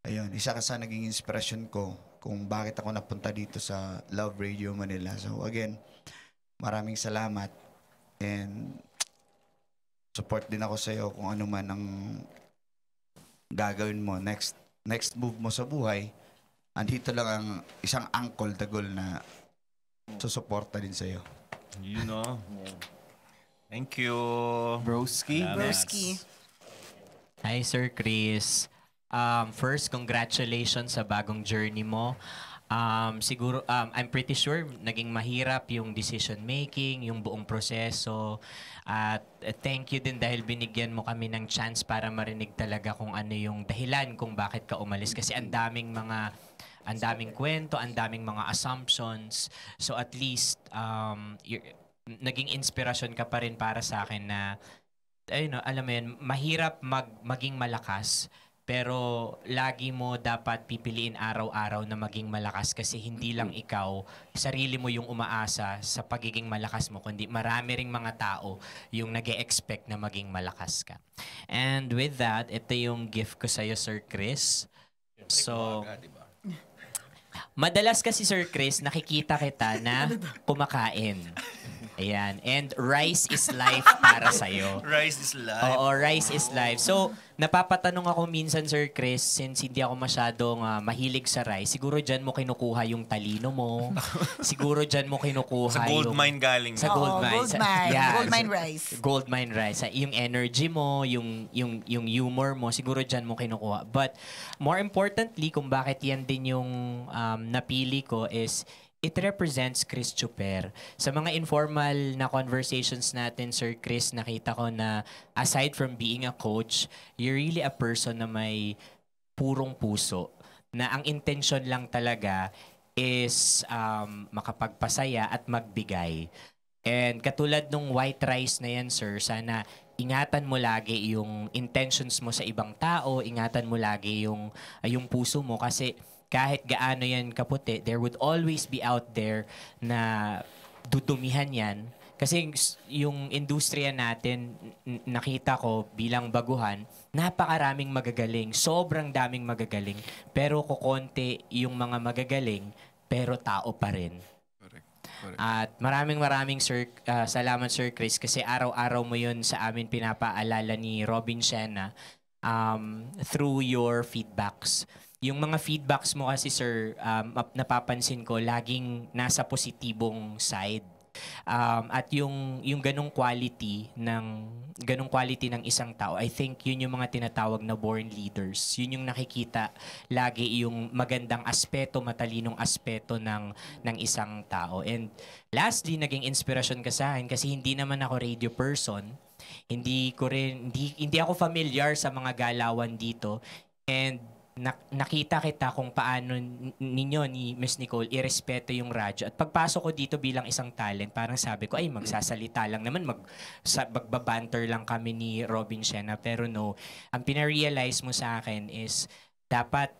ayun, isa ka sa naging inspirasyon ko kung bakit ako napunta dito sa Love Radio Manila. So, again, maraming salamat. And support din ako sa'yo kung ano man ang gagawin mo. Next move mo sa buhay. Andito lang ang isang Uncle Dagol na susuporta din sa'yo. You know. Thank you. Broski. Broski. Hi, Sir Chris. First, congratulations sa bagong journey mo. Siguro, I'm pretty sure naging mahirap yung decision making, yung buong proseso. At thank you din dahil binigyan mo kami ng chance para marinig talaga kung ano yung dahilan kung bakit ka umalis. Kasi ang daming kwento, ang daming mga assumptions. So at least, naging inspirasyon ka pa rin para sa akin na, alam mo yun, mahirap maging malakas. Pero lagi mo dapat pipiliin araw-araw na maging malakas kasi hindi lang ikaw, sarili mo yung umaasa sa pagiging malakas mo, kundi marami ring mga tao yung nag-e-expect na maging malakas ka. And with that, ito yung gift ko sa'yo, Sir Chris. So, madalas kasi, Sir Chris, nakikita kita na kumakain. Ayan. And rice is life para sa'yo. Rice is life. Oo, rice is life. So, napapatanong ako minsan, Sir Chris, since hindi ako masyadong mahilig sa rice, siguro dyan mo kinukuha yung talino mo. Siguro dyan mo kinukuha sa gold mine galing. Sa gold mine. Gold mine rice. Gold mine rice. Yung energy mo, yung humor mo, siguro dyan mo kinukuha. But more importantly, kung bakit yan din yung napili ko is it represents Chris Chuper. Sa mga informal na conversations natin, Sir Chris, nakita ko na aside from being a coach, you're really a person na may purong puso. Na ang intention lang talaga is makapagpasaya at magbigay. And katulad nung white rice na yan, sir, sana ingatan mo lagi yung intentions mo sa ibang tao, ingatan mo lagi yung puso mo kasi kahit gaano yan kaputi, there would always be out there na dudumihan yan. Kasi yung industriya natin, nakita ko bilang baguhan, napakaraming magagaling. Sobrang daming magagaling. Pero kukonti yung mga magagaling, pero tao pa rin. Correct. At maraming salamat, Sir Chris, kasi araw-araw mo yun sa amin pinapaalala ni Robin Siena through your feedbacks. Yung mga feedbacks mo kasi, sir, napapansin ko, laging nasa positibong side. At yung ganong quality ng isang tao, I think yun yung mga tinatawag na born leaders. Yun yung nakikita lagi yung magandang aspeto, matalinong aspeto ng isang tao. And lastly, naging inspirasyon ka sa akin kasi hindi naman ako radio person. Hindi ako familiar sa mga galawan dito. And nakita kita kung paano ninyo ni Miss Nicole irespeto yung radyo. At pagpasok ko dito bilang isang talent, parang sabi ko, ay magsasalita lang naman, magbabanter lang kami ni Robin Siena. Pero no, ang pinarealize mo sa akin is dapat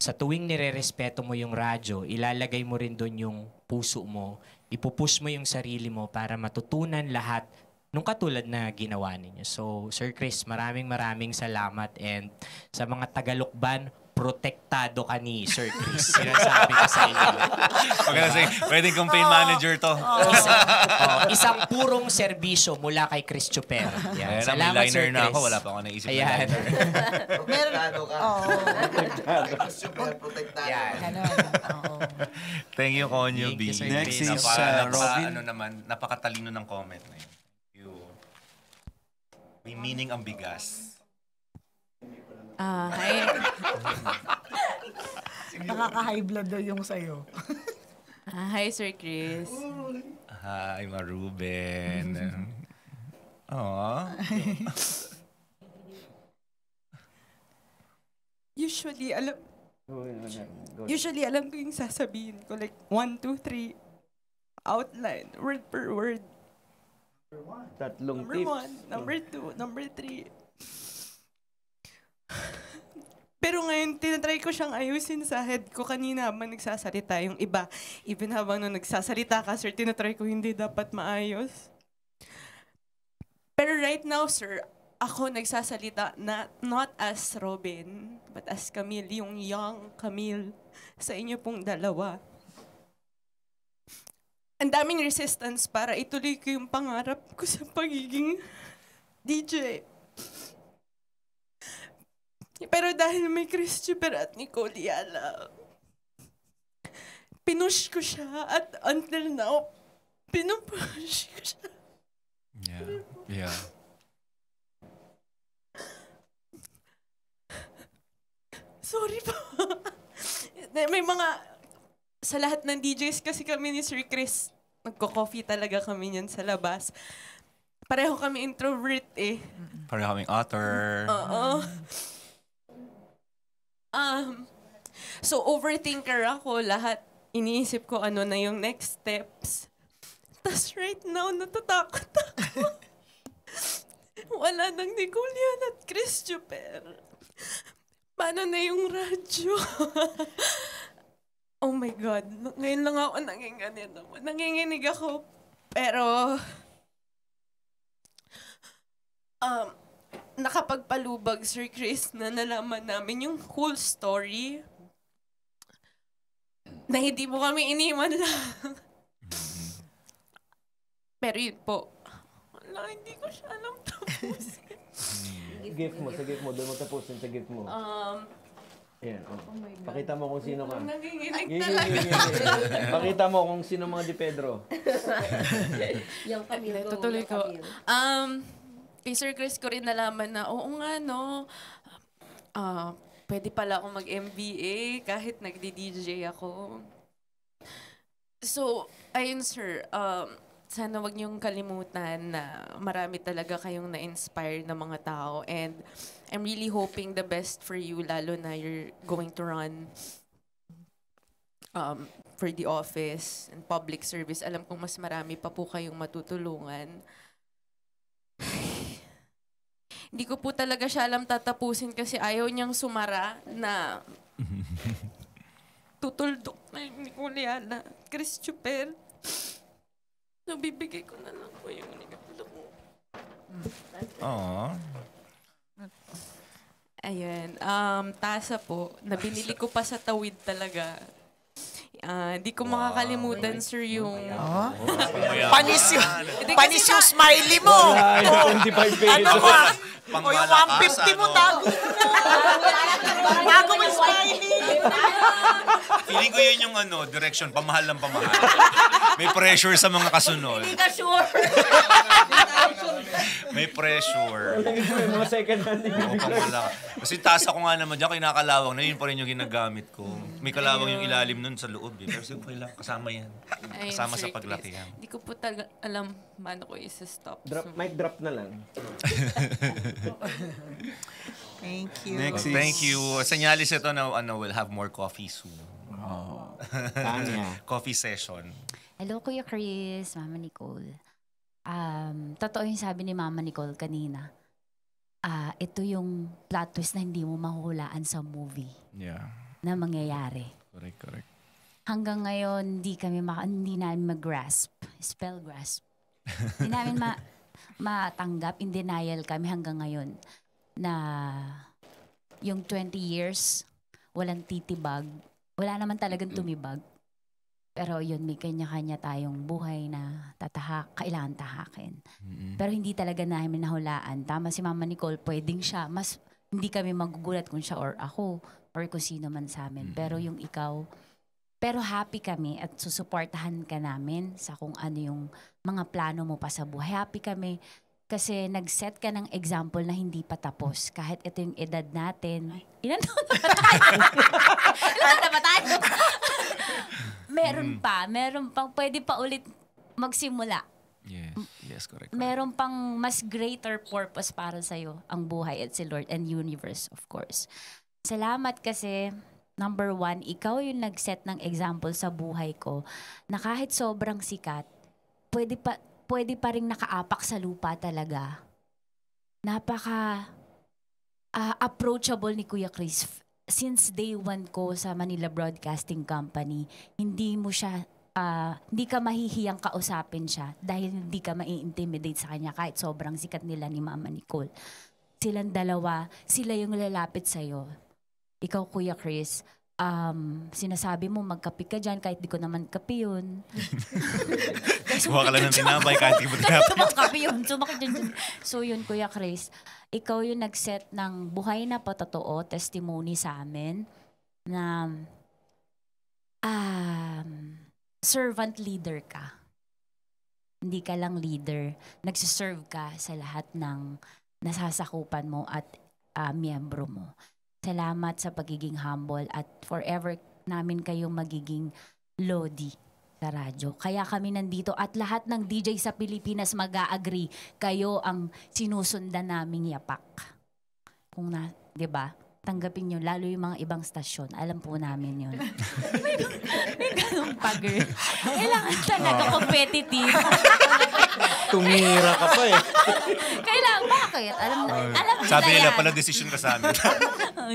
sa tuwing nire-respeto mo yung radyo, ilalagay mo rin doon yung puso mo, ipupush mo yung sarili mo para matutunan lahat nung katulad na ginawa ninyo. So, Sir Chris, maraming salamat and sa mga Tagalukban, protektado ka ni Sir Chris. Sinasabi ko sa inyo. Pwedeng campaign manager to. Isang purong serbisyo mula kay Chris Chuper. Yan. Salamat, Sir Chris. Na ako, wala pa ako naisip na liner. Protektado ka. Protektado. Thank you, Konyo B. Next is Robin. Napakatalino ng comment na yun. May meaning ang bigas. Hi. Nakaka-high blood daw yung sa'yo. Hi, Sir Chris. Hi, Maruben. Aww. Usually, alam ko yung sasabihin ko. Like, 1, 2, 3, outline, word per word. Tatlong Number tips. 1, number 2, number 3. Pero ngayon, tinatry ko siyang ayusin sa head ko kanina habang nagsasalita. Yung iba, even habang nung nagsasalita ka, sir, tinatry ko hindi dapat maayos. Pero right now, sir, ako nagsasalita not as Robin, but as Camille, yung young Camille sa inyo pong dalawa. Ang daming resistance para ituloy ko yung pangarap ko sa pagiging DJ. Pero dahil may Chris Chuper at Nicole Yala, pinush ko siya at until now, pinupush ko siya. Yeah. Sorry po. May mga, sa lahat ng DJs kasi kami ni Sir Chris, nagko-coffee talaga kami niyan sa labas. Pareho kami introvert eh. Pareho kaming author. Oo. So overthinker ako, lahat iniisip ko ano na yung next steps. Tapos right now, natatakot ako. Wala nang Nicole yan at Chris Chuper. Paano na yung radyo? Oh my God. Ngayon lang ako naging ganito. Nanginginig ako. Pero, nakapagpalubag, Sir Chris, na nalaman namin yung whole story. Na hindi mo kami iniwan lang. Pero yun po. Wala, hindi ko siya alam tapos. Gift mo, sa gift mo. Doon mo tapusin sa gift mo. Ayan, oh. Pakita mo kung sino ka. Nanginginig talaga. Pakita mo kung sino mga Di Pedro. Yung Camille. Tutuloy ko. Kay Sir Chris ko rin nalaman na, oo nga, no. Pwede pala akong mag-MBA kahit nagdi-DJ ako. So, ayun sir, sana wag niyong kalimutan na marami talaga kayong na-inspire na mga tao. And I'm really hoping the best for you, lalo na you're going to run for the office and public service. Alam kong mas marami pa po kayong matutulungan. Hindi ko po talaga siya alam tatapusin kasi ayaw niyang sumara na tutuldok na yung Nicoliana, Chris Chuper. So, bibigay ko na lang po yung regalo ko. Aww. Ayan. Tasa po. Nabinili ko pa sa Tawid talaga. Di ko makakalimutan, sir, yung... Panis yung smiley mo. 25 pesos. Ano ba? O yung 150 mo, tago mo. Tago mo yung smiley. Feeling ko yun yung direction, pamahal ng pamahal. May pressure sa mga kasunod. Hindi ka sure. May pressure. Mga second hand. Kasi tasa ko nga naman dyan, kinakalawang na yun pa rin yung ginagamit ko. May kalawang yung ilalim nun sa loob. Pero sige lang, kasama yan. Kasama sa paglaki yan. Hindi ko po talaga alam paano ko isa-stop. Mic drop na lang. Thank you. Next thank you. Senyalis ito na we'll have more coffee soon. Tanya. Coffee session. Hello, Kuya Chris, Mama Nicole. Totoo yung sabi ni Mama Nicole kanina. Ito yung plot twist na hindi mo mahuhulaan sa movie. Yeah. Na mangyayari. Correct. Hanggang ngayon, hindi namin mag-grasp. Spell grasp. Hindi namin matanggap. In denial kami hanggang ngayon na yung 20 years, walang titibag. Wala naman talagang tumibag. Pero yun, may kanya-kanya tayong buhay na kailangan tahakin. Mm-hmm. Pero hindi talaga namin nahulaan. Tama si Mama Nicole, pwedeng siya. Mas hindi kami magugulat kung siya or ako or kung sino man sa amin. Mm-hmm. Pero yung ikaw, pero happy kami at susuportahan ka namin sa kung ano yung mga plano mo pa sa buhay. Happy kami kasi nag-set ka ng example na hindi pa tapos. Kahit ito yung edad natin. Ilan taon na ba tayo? Meron pang pwede pa ulit magsimula. Yes, correct. Meron pang mas greater purpose para sa'yo ang buhay at si Lord and universe, of course. Salamat kasi, number 1, ikaw yung nag-set ng example sa buhay ko na kahit sobrang sikat, pwede pa rin nakaapak sa lupa talaga. Napaka approachable ni Kuya Chris. since day one ko sa Manila Broadcasting Company, hindi mo siya, hindi ka mahihiyang kausapin siya dahil hindi ka mai-intimidate sa kanya kahit sobrang sikat nila ni Mama Nicole. Silang dalawa, sila yung lalapit sa'yo. Ikaw, Kuya Chris, sinasabi mo magkape ka dyan kahit di ko naman kape yun. Kuha ka lang ng tinapay kahit di mo tinapay. Kape yun. So yun, Kuya Chris, ikaw yung nag-set ng buhay na patotoo, testimony sa amin na servant leader ka. Hindi ka lang leader. Nagsiserve ka sa lahat ng nasasakupan mo at miyembro mo. Salamat sa pagiging humble at forever namin kayong magiging Lodi sa radyo. Kaya kami nandito at lahat ng DJ sa Pilipinas mag-a-agree. Kayo ang sinusundan naming yapak. Kung na, 'di ba? Tanggapin nyo, lalo yung mga ibang stasyon. Alam po namin yun. May ganun pa, girl. Kailangan talaga competitive. Tumira ka pa eh. Kailangan, bakit? Alam Sabi nila, yan. pala decision ka sa amin.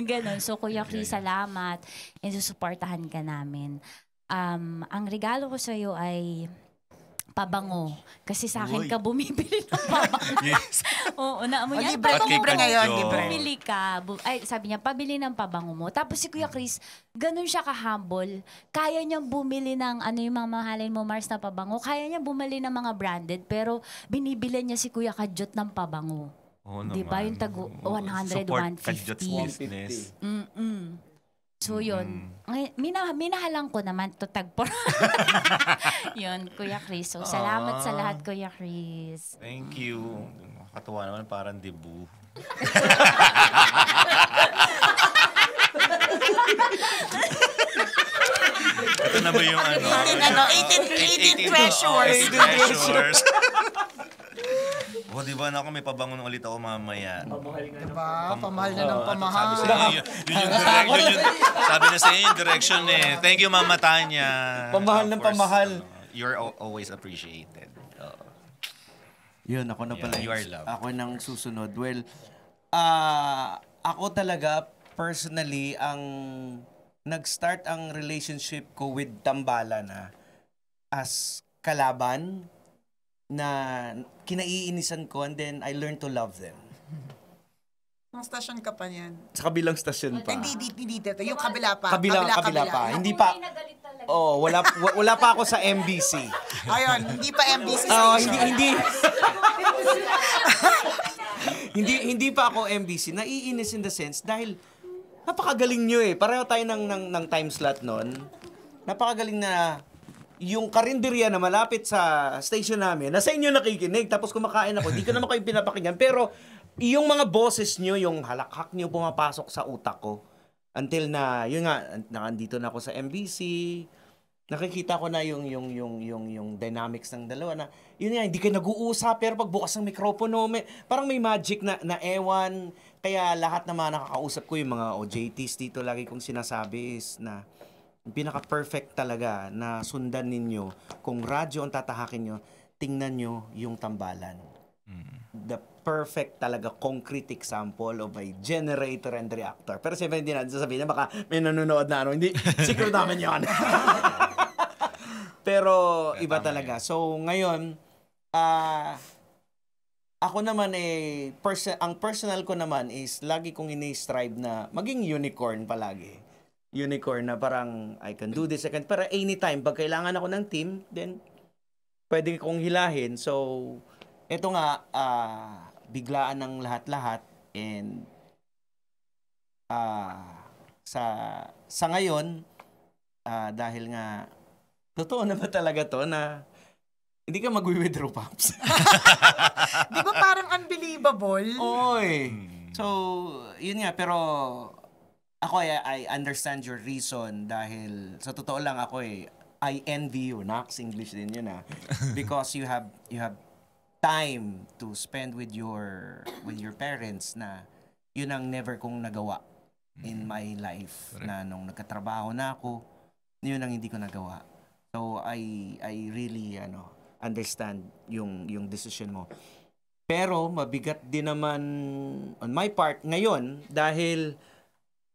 Ganon. So, Kuya Chris, salamat. And susuportahan ka namin. Ang regalo ko sa'yo ay pabango. Kasi sa akin ka bumibili ng pabango. Yes. Oo, naamoy niya. Libre, Pabango libre mo. ngayon, libre. Bumili ka. Ay, sabi niya, pabili ng pabango mo. Tapos si Kuya Chris, ganun siya ka-humble. Kaya niyang bumili ng, yung mga mahalin mo, Mars, na pabango. Kaya niya bumili ng mga branded, pero binibili niya si Kuya Kadyot ng pabango. Oo Di ba? Yung tago 100, Support Kadyot's 150. business. So yun, minahalan ko naman to tagpor. Yun, Kuya Chris. So salamat sa lahat, Kuya Chris. Thank you. Nakakatuwa naman, parang debu. Ito na ba yung 18 treasures. 18 treasures. Di ba na ako may pabango ng ulit ako mamaya. Diba? Pamahal na ng pamahal. Sabi sa inyo, sabi na sa inyo yung direction eh. Thank you, Mama Tanya. Pamahal ng pamahal. You're always appreciated. Yun, ako na pala. You are loved. Ako nang susunod. Well, ako talaga, personally, ang nag-start ang relationship ko with Tambalan as kalaban na kinaiinisan ko and then I learned to love them. Ang stasyon ka pa niyan. Sa kabilang stasyon pa. Hindi dito. Yung kabila pa. Kabila pa. Hindi pa. Oh, wala pa ako sa MBC. Ayun, hindi pa MBC hindi pa ako MBC. Naiinis in the sense dahil napakagaling nyo eh. Pareho tayo ng time slot nun. Napakagaling na yung karinderya na malapit sa station namin, nasa inyo nakikinig, tapos kumakain ako, di ko naman kayo pinapakinggan. Pero yung mga boses nyo, yung halakhak nyo pumapasok sa utak ko. Until na, yun nga, nakandito na ako sa MBC, nakikita ko na yung dynamics ng dalawa na, yun nga, hindi kayo nag-uusap, pero pagbukas ng mikropono, parang may magic na ewan. Kaya lahat na mga nakakausap ko, yung mga OJTs dito, lagi kong sinasabi is na, pinaka-perfect talaga na sundan ninyo. Kung radyo ang tatahakin nyo, tingnan nyo yung Tambalan. The perfect talaga concrete example of a generator and reactor. Pero siyempre hindi natin sasabihin na baka may nanonood na hindi. Secret naman yun. Pero iba talaga. So ngayon, ako naman ang personal ko naman is lagi kong ini-strive na maging unicorn palagi. Unicorn na parang I can do this, pero anytime pag kailangan ako ng team, then pwede kong hilahin. So eto nga biglaan ng lahat-lahat and sa ngayon dahil nga totoo na ba talaga to na hindi ka mag-withdraw, Pops? Di ba parang unbelievable? Oy. So yun nga, pero ako I understand your reason dahil sa totoo lang ako I envy you. Nax English din yun because you have time to spend with your parents na yun ang never kong nagawa in my life. Na nung nagkatrabaho na ako, yun ang hindi ko nagawa. So I really understand yung decision mo. Pero mabigat din naman on my part ngayon dahil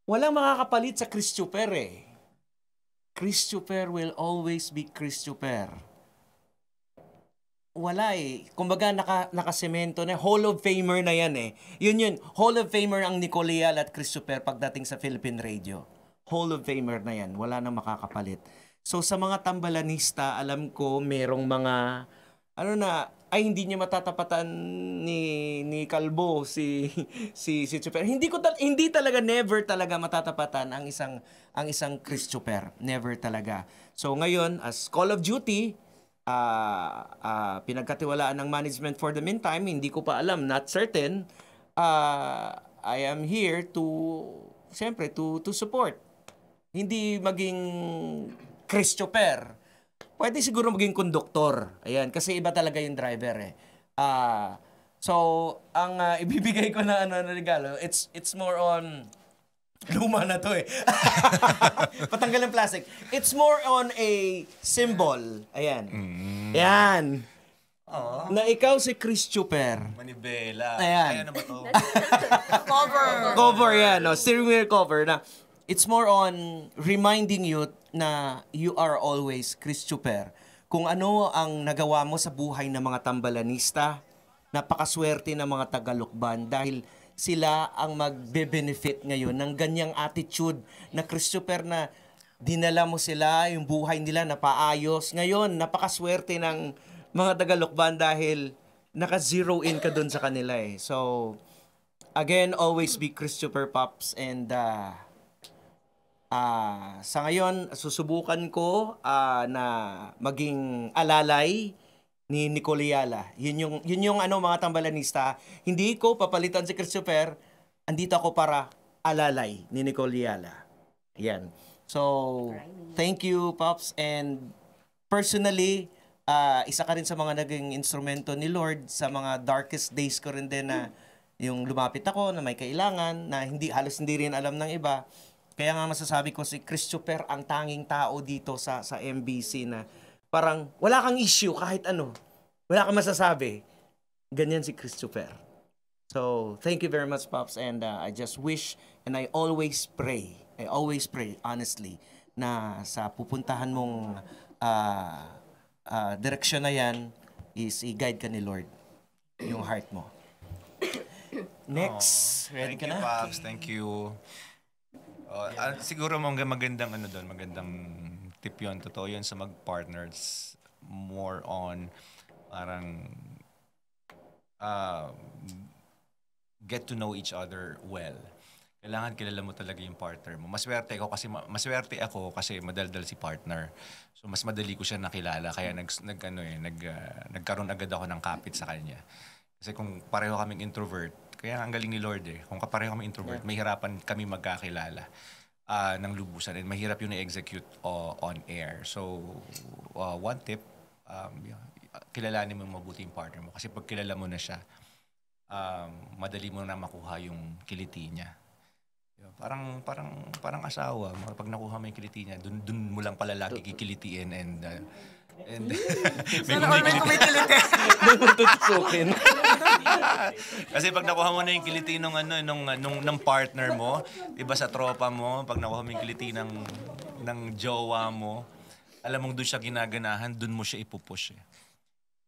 walang makakapalit sa Christopher eh. Christopher will always be Christopher. Wala eh. Kumbaga nakasemento na. Hall of Famer na yan eh. Yun. Hall of Famer ang Nicolial at Christopher pagdating sa Philippine Radio. Hall of Famer na yan. Wala nang makakapalit. So sa mga tambalanista, alam ko merong mga hindi niya matatapatan ni Calbo si Super. Hindi talaga never talaga matatapatan ang isang Christopher. Never talaga. So ngayon as Call of Duty pinagkatiwalaan ng management for the meantime, hindi ko pa alam, not certain. I am here to support. Hindi maging Christopher. Pwede siguro maging konduktor. Ayan, kasi iba talaga yung driver eh. So, ang ibibigay ko na regalo, it's more on luma na to eh. Patanggal ng plastic. It's more on a symbol. Ayan. Ayan. Na ikaw si Christopher. Manibela. Ayan. Ano ba to? Cover yan. No? Steering wheel cover na. It's more on reminding you na you are always Christopher. Kung ano ang nagawa mo sa buhay ng mga tambalanista, napakaswerte ng mga Tagalukban dahil sila ang magbe-benefit ngayon ng ganyang attitude na Christopher na dinala mo sila, yung buhay nila napaayos. Ngayon, napakaswerte ng mga Tagalukban dahil naka-zero in ka dun sa kanila eh. So, again, always be Christopher Pops and sa ngayon, susubukan ko na maging alalay ni Nicoliala. Yun yung mga tambalanista. Hindi ko papalitan si Christopher. Andito ako para alalay ni Nicoliala. Yan. So, thank you, Pops. And personally, isa ka rin sa mga naging instrumento ni Lord sa mga darkest days ko rin din na yung lumapit ako na may kailangan na halos hindi rin alam ng iba. Kaya nga masasabi ko si Christopher ang tanging tao dito sa MBC na parang wala kang issue kahit ano. Wala kang masasabi. Ganyan si Christopher. So, thank you very much, Pops. And I just wish and I always pray, honestly, na sa pupuntahan mong direksyon na yan is i-guide ka ni Lord yung heart mo. Next. Ready ka na? Thank you, Pops. Thank you. Siguro magandang magandang tip yun. Totoo yun sa mag-partners. More on parang get to know each other well. Kailangan kilala mo talaga yung partner mo. Maswerte ako kasi madaldal si partner. So mas madali ko siya nakilala kaya nagkaroon agad ako ng kapit sa kanya. Kasi kung pareho kaming introvert, kaya ang galing ni Lord eh. Kung pareho kaming introvert, mahirapan kami magkakilala ng lubusan and mahirap yun i-execute on air. So one tip, kilalanin mo mabuti yung partner mo. Kasi pag kilala mo na siya, madali mo na makuha yung kiliti niya. Parang asawa. Pag nakuha mo yung kiliti niya, dun mo lang pala lagi kikilitiin and sana all may kumikiliti. Tutusukin. Kasi pag nakuha mo na yung kiliti ng partner mo, iba sa tropa mo, pag nakuha mo yung kiliti ng jowa mo, alam mong doon siya ginaganahan, doon mo siya ipupush eh.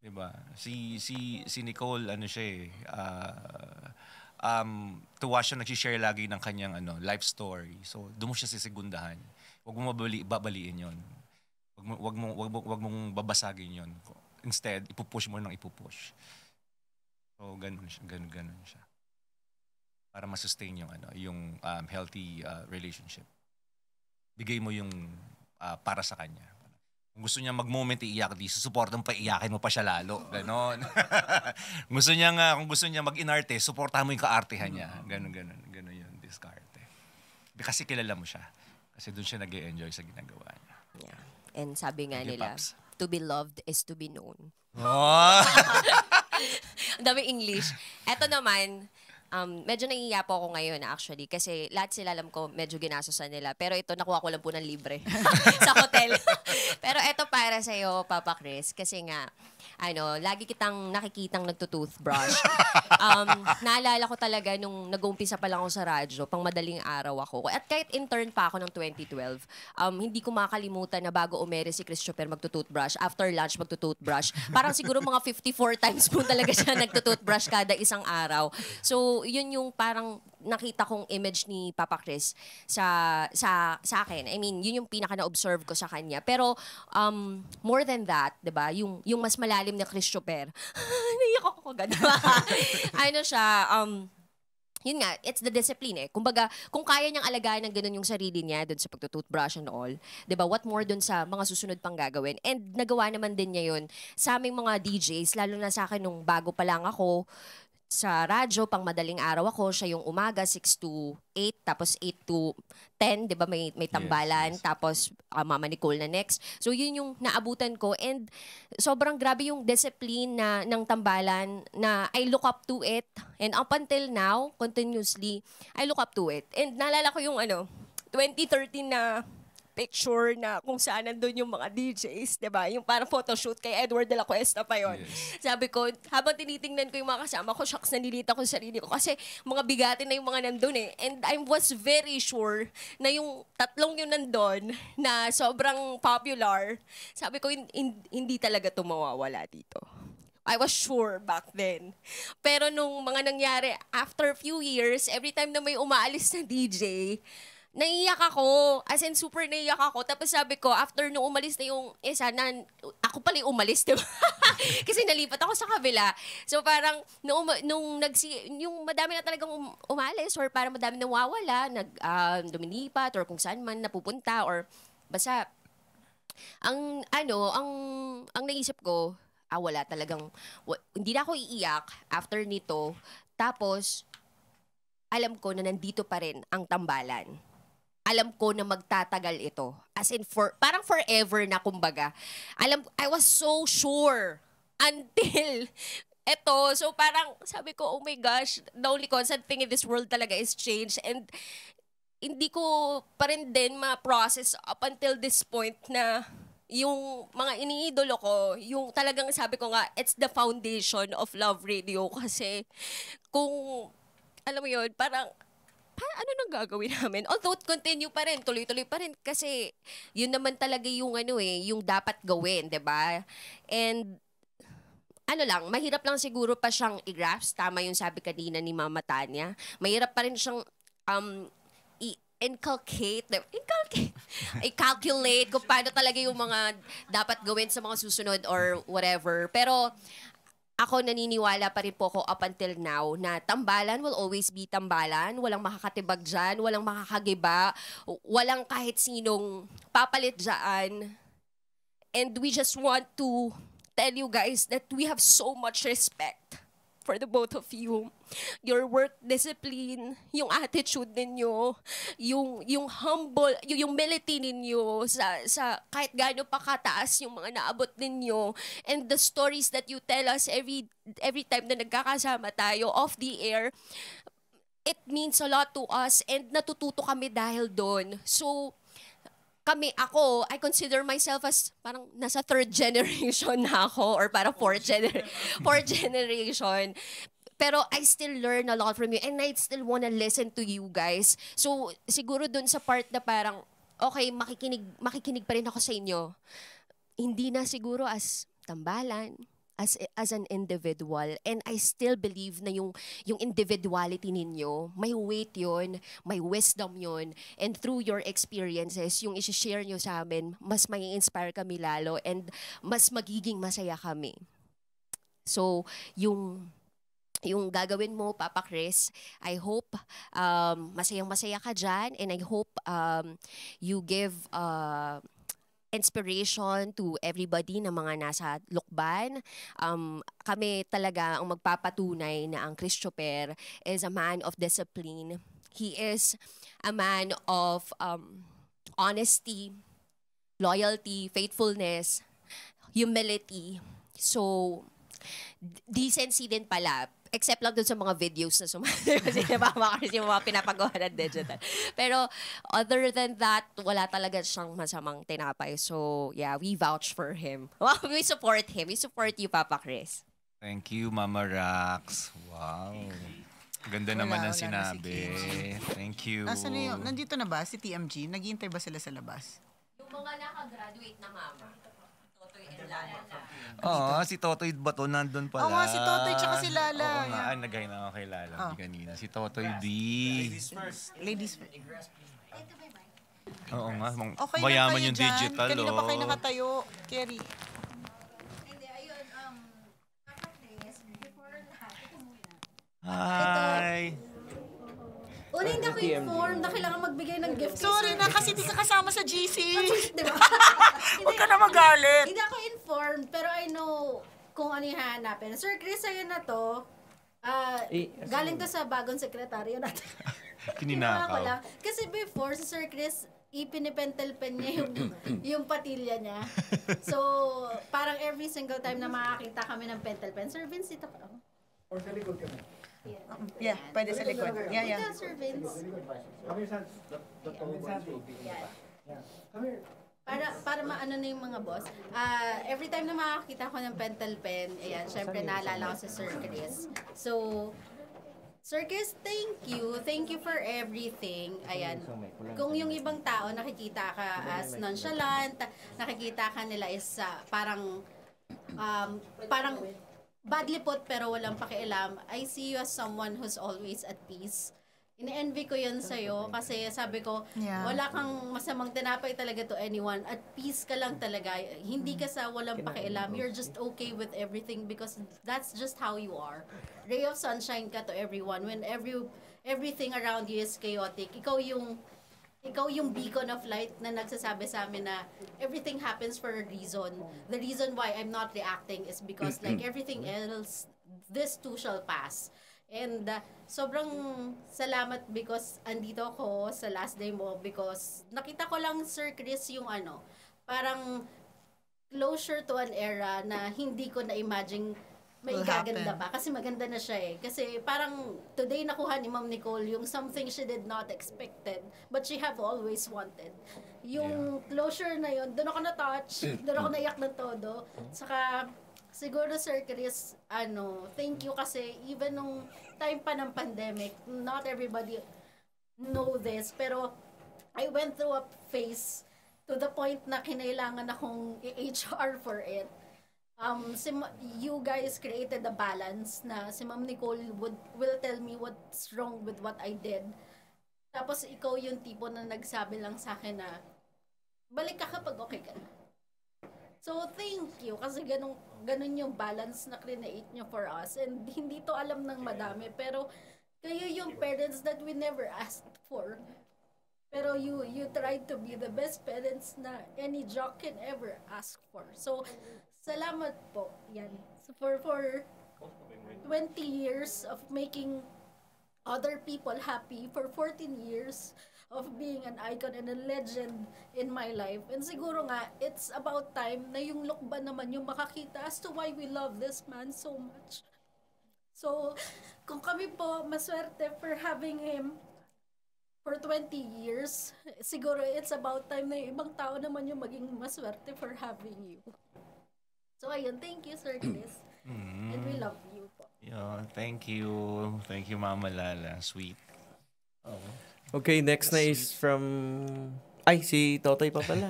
Diba? Si Nicole, tuwa siya nag-share lagi ng kanyang life story. So, doon mo siya sisegundahan. Huwag mo babaliin yon. Wag mong babasagin yon. Instead, ipupush mo nang ipupush. So, ganun siya. Para ma-sustain yung healthy relationship. Bigay mo yung para sa kanya. Kung gusto niya mag-moment iiyak, susuportan pa, iyakin mo pa siya lalo. Ganon. Kung gusto niya mag-inarte, suportahan mo yung kaartehan niya. Ganon yun, diskarte. Kasi kilala mo siya. Kasi doon siya nag-e-enjoy sa ginagawa niya. Yeah. And sabi nga nila, to be loved is to be known. Oh! Ang daming English. Eto naman, medyo naiiya po ako ngayon actually kasi lahat sila alam ko medyo ginastosan nila. Pero ito, nakuha ko lang po ng libre sa hotel. Pero eto para sa'yo, Papa Chris, kasi nga, lagi kitang nakikitang nagtutoothbrush. Naalala ko talaga nung nag-uumpisa pa lang ako sa radyo, pang madaling araw ako. At kahit intern pa ako ng 2012, hindi ko makalimutan na bago umere si Christopher magtutoothbrush, after lunch magtutoothbrush. Parang siguro mga 54 times po talaga siya nagtutoothbrush kada isang araw. So, yun yung parang nakita kong image ni Papa Chris sa akin. I mean, yun yung pinaka na-observe ko sa kanya. Pero more than that, 'di ba? Yung mas malalim na Christopher. Naiyak ako agad. Ano siya, yun nga, it's the discipline eh. Kumbaga, kung kaya niyang alagaan ng ganun yung sarili niya dun sa pagtutoothbrush and all, 'di ba? What more dun sa mga susunod pang gagawin? And nagawa naman din niya yun sa aming mga DJs, lalo na sa akin nung bago pa lang ako sa radyo, pang madaling araw ako, siya yung umaga, 6 to 8, tapos 8 to 10, di ba, may tambalan, tapos Mama Nicole na next. So, yun yung naabutan ko, and sobrang grabe yung discipline ng tambalan na I look up to it, and up until now, continuously, I look up to it. And naalala ko yung 2013 na picture na kung saan nandun yung mga DJs, diba? Yung parang photoshoot kay Edward de la Cuesta pa yun. Yes. Sabi ko, habang tinitingnan ko yung mga kasama ko, shucks, nalilita ko sa sarili ko kasi mga bigatin na yung mga nandun eh. And I was very sure na yung tatlong yun nandun na sobrang popular, sabi ko, hindi talaga ito mawawala dito. I was sure back then. Pero nung mga nangyari, after a few years, every time na may umaalis na DJ, naiyak ako. As in, super naiyak ako. Tapos sabi ko, after nung umalis na yung isa, ako pala yung umalis, diba? Kasi nalipat ako sa kabila. So parang, yung madami na talagang umalis or parang madami nawawala, lumilipat or kung saan man napupunta or basta, ang naisip ko, wala talagang, hindi na ako iiyak after nito. Tapos, alam ko na nandito pa rin ang tambalan. Alam ko na magtatagal ito. As in, parang forever na kumbaga. I was so sure until eto. So parang sabi ko, oh my gosh, the only constant thing in this world talaga is change. And hindi ko pa rin din ma-process up until this point na yung mga iniidolo ko, yung talagang sabi ko nga, it's the foundation of Love Radio. Kasi kung, alam mo yun, parang ano nang gagawin namin? Although continue pa rin, tuloy-tuloy pa rin kasi yun naman talaga yung yung dapat gawin, 'di ba? And mahirap lang siguro pa siyang i-grasp, tama yung sabi kanina ni Mama Tanya. Mahirap pa rin siyang i-calculate kung paano talaga yung mga dapat gawin sa mga susunod or whatever. Pero ako naniniwala pa rin po ako up until now na tambalan will always be tambalan. Walang makakatibag dyan, walang makakagiba, walang kahit sinong papalit dyan. And we just want to tell you guys that we have so much respect for the both of you. Your work discipline, yung attitude ninyo, yung humble, yung humility ninyo sa kahit gaano pa kataas yung mga naabot ninyo, and the stories that you tell us every time na nagkakasama tayo off the air, it means a lot to us and natututo kami dahil doon. So I consider myself as parang nasa third generation na ako or parang fourth generation. Pero I still learn a lot from you and I still wanna listen to you guys. So siguro dun sa part na parang, okay, makikinig pa rin ako sa inyo. Hindi na siguro as tambalan, as an individual, and I still believe na yung individuality ninyo, may weight yon, may wisdom yon, and through your experiences, yung i-share nyo sa amin, mas may inspire kami lalo and mas magiging masaya kami. So, yung gagawin mo, Papa Chris, I hope masayang-masaya ka dyan, and I hope you give inspiration to everybody na mga nasa Lukban. Kami talaga ang magpapatunay na ang Christopher is a man of discipline. He is a man of honesty, loyalty, faithfulness, humility. So, decency din pala. Except lang dun sa mga videos na sumali. Kasi kasi yung mga pinapagawa ng digital. Pero other than that, wala talaga siyang masamang tinapay. So yeah, we vouch for him. Wow, we support him. We support you, Papa Chris. Thank you, Mama Rax. Wow. Ganda naman ng sinabi. Thank you. Nasaan na yun? Nandito na ba si TMG? Naghihintay ba sila sa labas? Yung mga nakagraduate na mama. Totoy and Lala. Oo, si Totoy Bato nandun pala. Oo nga, si Totoy tsaka si Lala. Oo nga, nagay na ako kay Lala kanina. Si Totoy B. Ladies first. Oo nga, Okay mayaman lang kayo yung dyan. digital. Kanina pa kayo nakatayo. Kerry. Hi! Una hindi ako informed na kailangan magbigay ng gift. Sorry na, kasi di ka kasama sa GC. Diba? Huwag ka na magalit. Hindi ako informed, pero I know kung ano yung hahanapin. Sir Chris, ayun na to. Galing to sa bagong sekretaryo natin. Kinuha ko lang. Kasi before, si Sir Chris, ipinipentel pen niya yung patilya niya. So, parang every single time na makakita kami ng pentel pen, Sir Vince, dito ka. Or sa likod kami. Yeah, pwede sa likod. Yeah. Ito, Sir Vince. Para maano na yung mga boss. Every time na makakita ko ng pentel pen, ayan, syempre naalala ko si Sir Chris. So, Sir Chris, thank you. Thank you for everything. Ayan. Kung yung ibang tao nakikita ka as nonchalant, nakikita ka nila is parang badly put pero walang pakialam. I see you as someone who's always at peace. Ini-envy ko yun sa'yo kasi sabi ko, wala kang masamang tinapay talaga to anyone. At peace ka lang talaga. Hindi ka sa walang pakialam. You're just okay with everything because that's just how you are. Ray of sunshine ka to everyone. When everything around you is chaotic, ikaw yung beacon of light na nagsasabi sa amin na everything happens for a reason. The reason why I'm not reacting is because like everything else, this too shall pass. And sobrang salamat because andito ako sa last day mo because nakita ko lang, Sir Chris, yung parang closure to an era na hindi ko na-imagine may gaganda pa. Kasi maganda na siya eh. Kasi parang today nakuha ni Ma'am Nicole yung something she did not expected but she have always wanted. Yung closure na yun, doon ako na-touch, doon ako naiyak ng todo. Saka siguro Sir Chris, thank you kasi even nung time pa ng pandemic, not everybody know this, pero I went through a phase to the point na kinailangan akong i-HR for it. You guys created a balance na si Ma'am Nicole will tell me what's wrong with what I did. Tapos ikaw yung tipo na nagsabi lang sa akin na balik ka kapag okay ka na. So thank you kasi ganun yung balance na create nyo for us. And hindi to alam ng madami pero kayo yung parents that we never asked for. Pero you tried to be the best parents na any jock can ever ask for. So salamat po. Yan. So for 20 years of making other people happy, for 14 years of being an icon and a legend in my life. And siguro nga, it's about time na yung Lokban naman yung makakita as to why we love this man so much. So, kung kami po maswerte for having him for 20 years, siguro it's about time na yung ibang tao naman yung maging maswerte for having you. So ayun, thank you Sir Chris. And we love you po. Yeah, thank you. Thank you Mama Lala. Sweet. Okay, next na is from... Ay, si Totoy pa pala.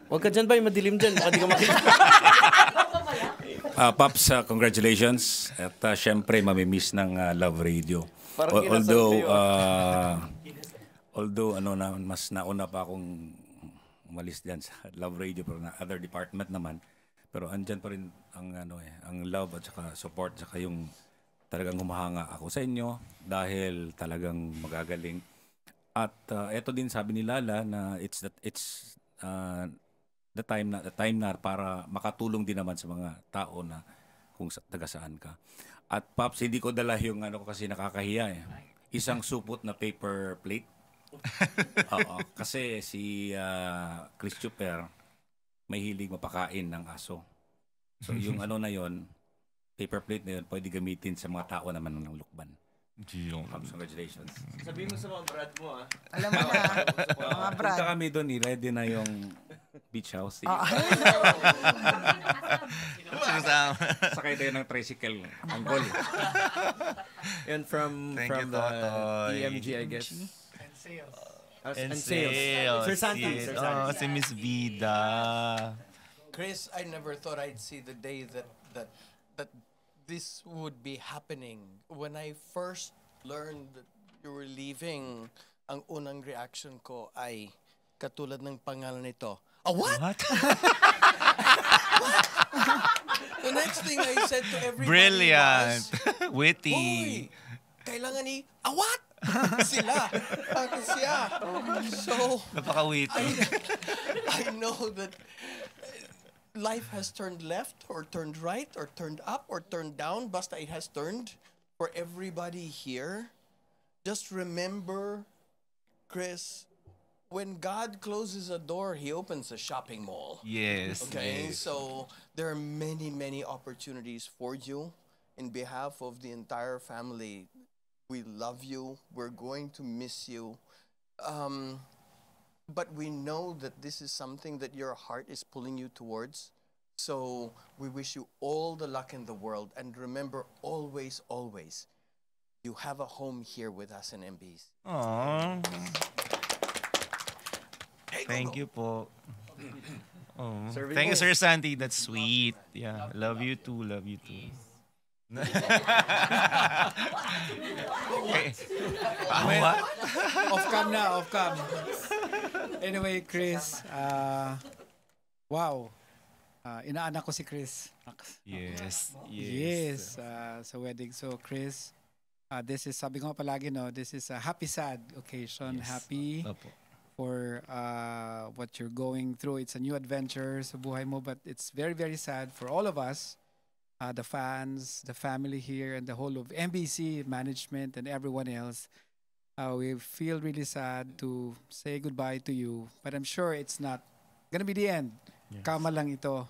Huwag ka dyan ba? Madilim dyan. Baka di ka makita. Paps, congratulations. At syempre, mamimiss ng Love Radio. Although mas nauna pa akong umalis dyan sa Love Radio pero na other department naman. Pero andyan pa rin ang love at saka support at saka yung talagang humahanga ako sa inyo dahil talagang magagaling. At eto din sabi ni Lala na it's the time na para makatulong din naman sa mga tao na kung taga saan ka. At Pops, hindi ko dala yung kasi nakakahiya eh. Isang supot na paper plate. Oo, kasi si Chris Chuper may hilig mapakain ng aso. So yung na yon, paper plate na yun, pwede gamitin sa mga tao naman ng lukban. Congratulations. Sabihin mo sa mga brad mo, ah. Alam mo na, mga brad. Punta kami doon, i-ready na yung beach house. Sakay tayo ng tricycle. Ang goal. And from Thank you, the Totoy. EMG, I guess. And sales. And sales. Sir Santi. Yes. Sir Santi. Oh, si Miss Vida. Chris, I never thought I'd see the day that this would be happening. When I first learned that you were leaving, ang unang reaction ko ay katulad ng pangalan nito. What? What? The next thing I said to everybody Brilliant. was, Witty. Hoy, kailangan ni, what? Sila. Bakit siya? So, Napaka-witty. I know that life has turned left or turned right or turned up or turned down. Basta it has turned for everybody here. Just remember, Chris, when God closes a door, He opens a shopping mall. Yes. Okay, Yes. so there are many, many opportunities for you. In behalf of the entire family, we love you. We're going to miss you. But we know that this is something that your heart is pulling you towards. So we wish you all the luck in the world. And remember, always, always, you have a home here with us in MBs. Aww. Thank you po. Oh. Serving Thank you, boys. Sir Santi. That's sweet. Yeah. Love you too. Love you too. Okay. What? Off cam na, off cam. Anyway, Chris, wow. Inaanak ko si Chris. Yes. Yes, sa wedding. So, Chris, this is, sabi ko nga palagi, no, this is a happy, sad occasion. Yes. Happy Opo. for what you're going through. It's a new adventure sa buhay mo, but it's very, very sad for all of us. The fans, the family here, and the whole of MBC management and everyone else. We feel really sad to say goodbye to you, but I'm sure it's not gonna be the end. Yes. Kama lang ito.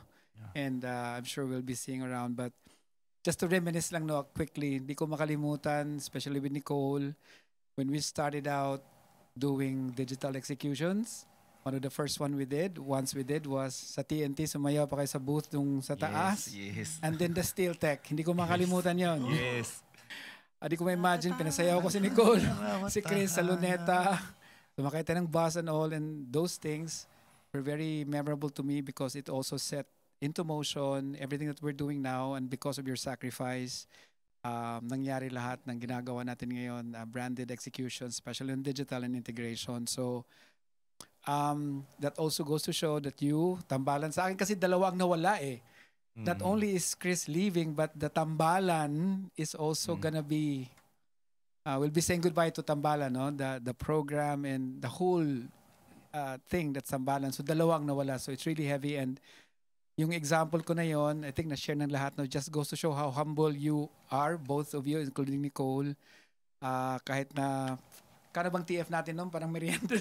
And I'm sure we'll be seeing around. But just to reminisce lang no, quickly, hindi ko makalimutan, especially with Nicole, when we started out doing digital executions. One of the first one we did, once we did, was sa TNT, sumayaw pa kayo sa booth nung sa taas. Yes. And then the Steel Tech. Hindi ko makalimutan yon. Yes. Hindi ko ma-imagine, pinasayaw ko si Nicole, si Chris sa Luneta. Sumakay tayo ng bus and all. And those things were very memorable to me because it also set into motion everything that we're doing now. And because of your sacrifice, nangyari lahat ng ginagawa natin ngayon, branded execution, especially in digital and integration. So, that also goes to show that you, tambalan sa akin kasi dalawa ang nawala eh. Not only is Chris leaving, but the tambalan is also gonna be, we'll be saying goodbye to tambalan, no? The program and the whole thing that's tambalan. So dalawa ang nawala. So it's really heavy. And yung example ko na yon, I think na-share ng lahat, no? Just goes to show how humble you are, both of you, including Nicole. Kahit na, kano bang TF natin noon? Parang merienda.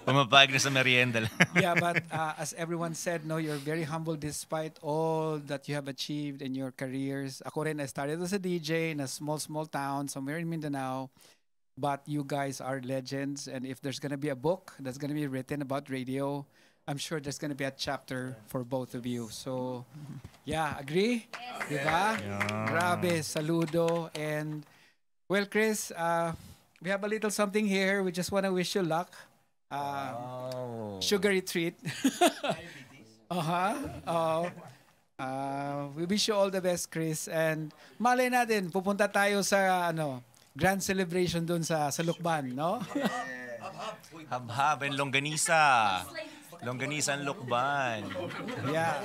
Pumapag na sa merienda lang. Yeah, but as everyone said, no, you're very humble despite all that you have achieved in your careers. Ako rin, I started as a DJ in a small town somewhere in Mindanao. But you guys are legends. And if there's gonna be a book that's gonna be written about radio, I'm sure there's gonna be a chapter for both of you. So, yeah, agree? Yes. Diba? Yeah. Grabe, saludo. And, well, Chris, we have a little something here. We just want to wish you luck. Sugary treat. We wish you all the best, Chris. And malay natin, pupunta tayo sa grand celebration dun sa Lukban, no? Habhab and longganisa. Longganisa and Lukban. Yeah.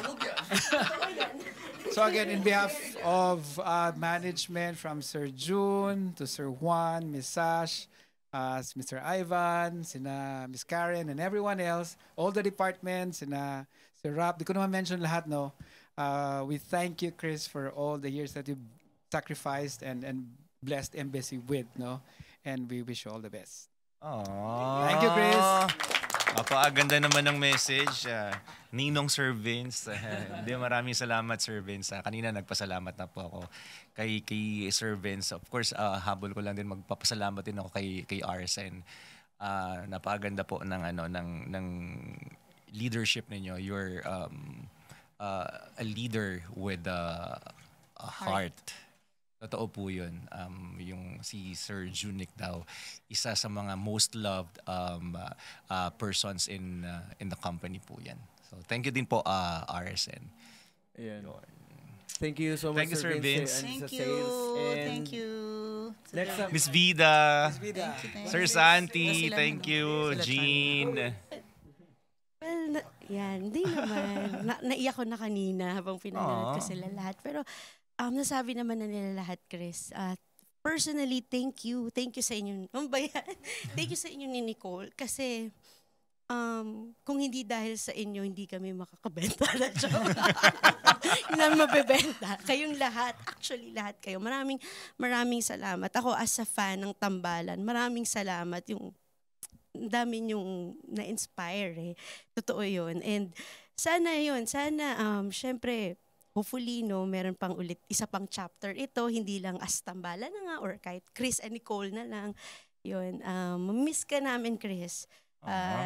So again, in behalf of management from Sir June to Sir Juan, Miss Sash, Mr. Ivan, sina Miss Karen, and everyone else, all the departments, sina Sir Rap, di ko naman mention lahat, no? We thank you, Chris, for all the years that you sacrificed and blessed Embassy with, no? And we wish you all the best. Aww. Thank you, Chris. Ganda naman ng message. Ninong Sir Vince. Maraming salamat, Sir Vince. Kanina nagpasalamat na po ako kay Sir Vince. Of course, habol ko lang din magpapasalamat din ako kay RSN. Napakaganda po ng leadership ninyo. You're a leader with a heart. Totoo po yun. Yung si Sir Junic daw, isa sa mga most loved persons in the company po yan. So thank you din po, RSN. Ayan. Thank you so much, Thank you, Sir Vince. Thank you. Thank you. Next up, Miss Vida. Thank you. Sir Santi, thank you. Jean. Well, hindi naman. Naiyak ko na kanina habang pinanood ko sila lahat. Pero nasabi naman na nila lahat, Chris. Personally, thank you. Thank you sa inyo. Thank you sa inyo ni Nicole. Kasi kung hindi dahil sa inyo, hindi kami makakabenta na joke. Hindi namin mabibenta. Kayong lahat, actually lahat kayo. Maraming salamat. Ako as a fan ng Tambalan, maraming salamat. Yung dami yung na-inspire Totoo yun. And sana, syempre, hopefully, meron pang ulit isa pang chapter ito, hindi lang as Tambalan na nga or kahit Chris and Nicole na lang. Yun, miss ka namin, Chris.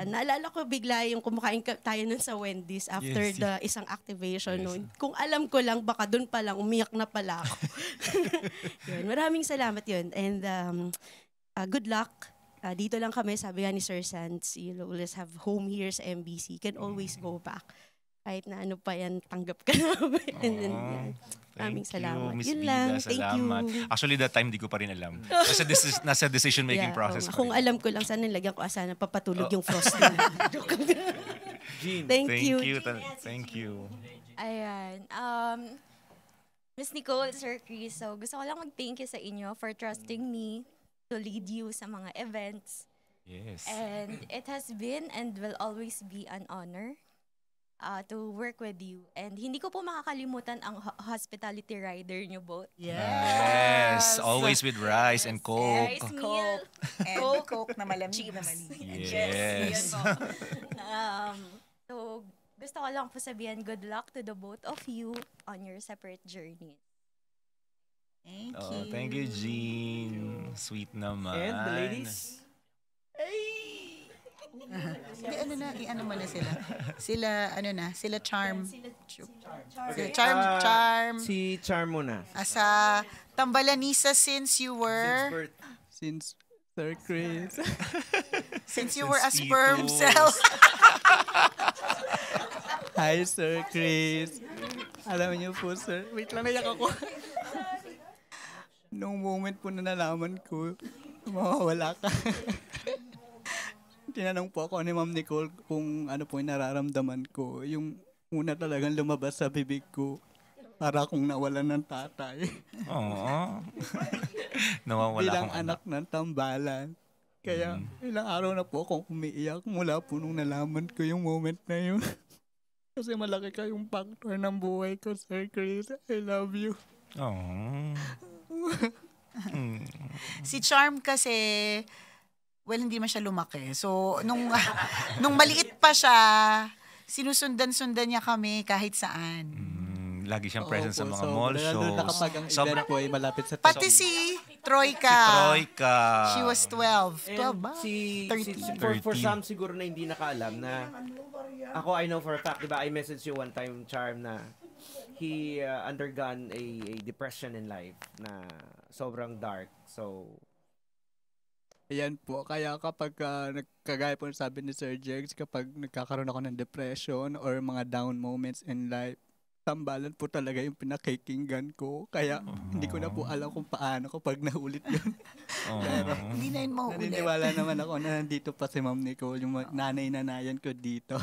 Naalala ko bigla yung kumakain tayo nun sa Wendy's after the isang activation. Yes. Kung alam ko lang, baka dun pa lang, umiyak na pala ako. Yun, maraming salamat yun. And good luck. Dito lang kami, sabi nga ni Sir Sands, you'll always have home here sa MBC. You can always go back. Kahit na ano pa yan, tanggap ka namin. And then, maraming salamat. Miss Yun Vida, lang. salamat. Thank you. Actually, that time, di ko pa rin alam. Nasa decision-making process. Kung alam ko lang, sana nilagyan ko sana papatulog yung frosting. Thank you. Thank you. Ayan. Miss Nicole, Sir Chris, so gusto ko lang mag-thank you sa inyo for trusting me to lead you sa mga events. Yes. And it has been and will always be an honor to work with you. And hindi ko po makakalimutan ang hospitality rider nyo both. Yes. Always with rice and Coke. Rice meal. And Coke na malamig na malamig. Yes. So, gusto ko lang po sabihin, good luck to the both of you on your separate journey. Thank you. Thank you, Jean. Sweet naman. And the ladies? Ano mo na sila? Sila Charm. Charm. Si Charm muna. Sa Tambalanisa since you were... Since Sir Chris. Since you were a sperm cell. Hi, Sir Chris. Alam niyo po, sir. Wait lang, nayak ako. Nung moment po na nalaman ko, mawawala ka. Tinanong po ako ni Ma'am Nicole kung ano po yung nararamdaman ko. Yung una talagang lumabas sa bibig ko, para akong nawalan ng tatay. Oo. Nawawala bilang akong anak ng Tambalan. Kaya ilang araw na po akong umiiyak mula po nung nalaman ko yung moment na yun. Kasi malaki kayong factor ng buhay ko, Sir Chris. I love you. Oh. Si Charm kasi, well, hindi man siya lumaki. So, nung maliit pa siya, sinusundan-sundan niya kami kahit saan. Lagi siyang present sa mga mall shows. Nakapag ang event po ay malapit sa Pati si Troika. She was 12. 12 ba? 30. For some siguro na hindi nakaalam na ako, I know for a fact, diba, I messaged you one time, Charm, na he undergone a depression in life na sobrang dark. So, ayan po. Kaya kapag kagaya po sabi ni Sir Jegs, kapag nagkakaroon ako ng depression or mga down moments in life, Tambalan po talaga yung pinakikinggan ko. Kaya hindi ko na po alam kung paano kapag naulit yun. Pero hindi na yun mauulit. Naniniwala naman ako na nandito pa si Ma'am Nicole, yung nanay-nanayan ko dito.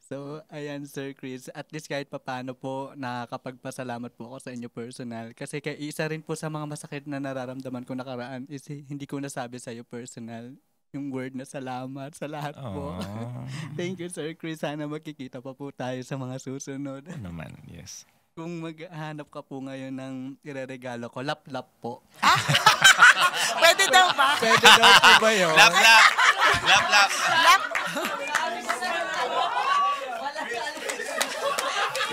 So, ayan, Sir Chris. At least kahit papaano po, nakakapagpasalamat po ako sa inyo personal. Kasi isa rin po sa mga masakit na nararamdaman ko nakaraan is hindi ko nasabi sa iyo personal. Yung word na salamat sa lahat po. Thank you, Sir Chris. Sana magkikita pa po tayo sa mga susunod. Naman, yes. Kung maghanap ka po ngayon ng ireregalo ko, lap-lap po. Pwede daw ba? Pwede daw po ba yun? Lap-lap! Lap-lap! Lap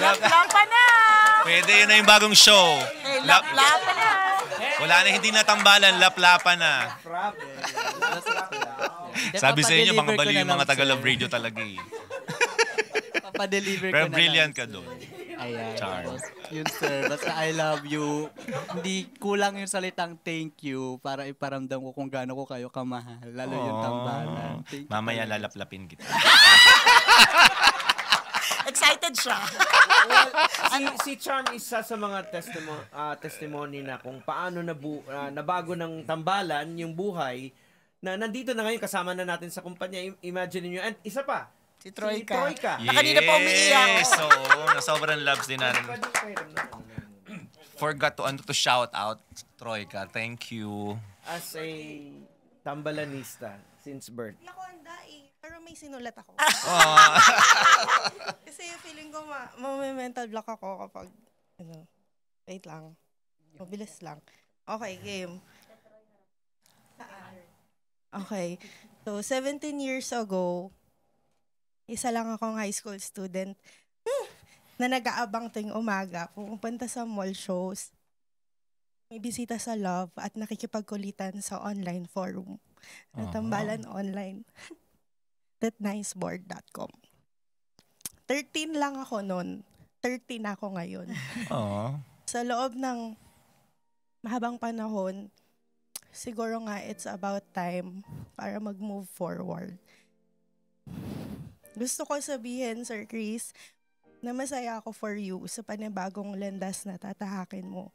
Lap-lapa na! Pwede yun na yung bagong show. Lap-lapa na! Wala na hindi natambalan, laplapa na. Sabi sa inyo, mga baliw yung mga Tagalog radio talaga eh. Papadeliver ko Pero na brilliant lang. ka doon. Ayan. Charm. Tapos, yun sir, basta I love you. Hindi kulang yung salitang thank you para iparamdam ko kung gaano ko kayo kamahal. Lalo yung tambalan. Thank you Mamaya talaga. lalaplapin kita. Excited siya. Si Charm isa sa mga testimony na kung paano nabago ng tambalan yung buhay na nandito na ngayon kasama na natin sa kumpanya. Imagine niyo. And isa pa, si Troika. Yes. Na kanina pa umiiyak. Oo, na sobrang loves din natin. Forgot to shout out, Troika. Thank you. As a tambalanista since birth. Hindi ako handa eh. Pero may sinulat ako. Kasi feeling ko mental block ako kapag, wait lang. Mabilis lang. Okay, game. Okay. So, 17 years ago, isa lang akong high school student na nag-aabang tuwing umaga, pupunta sa mall shows, may bisita sa Love at nakikipagkulitan sa online forum. Tambalan online. thatniceboard.com. 13 lang ako noon. 13 ako ngayon. Sa loob ng mahabang panahon, siguro nga it's about time para mag-move forward. Gusto ko sabihin, Sir Chris, na masaya ako for you sa panibagong landas na tatahakin mo.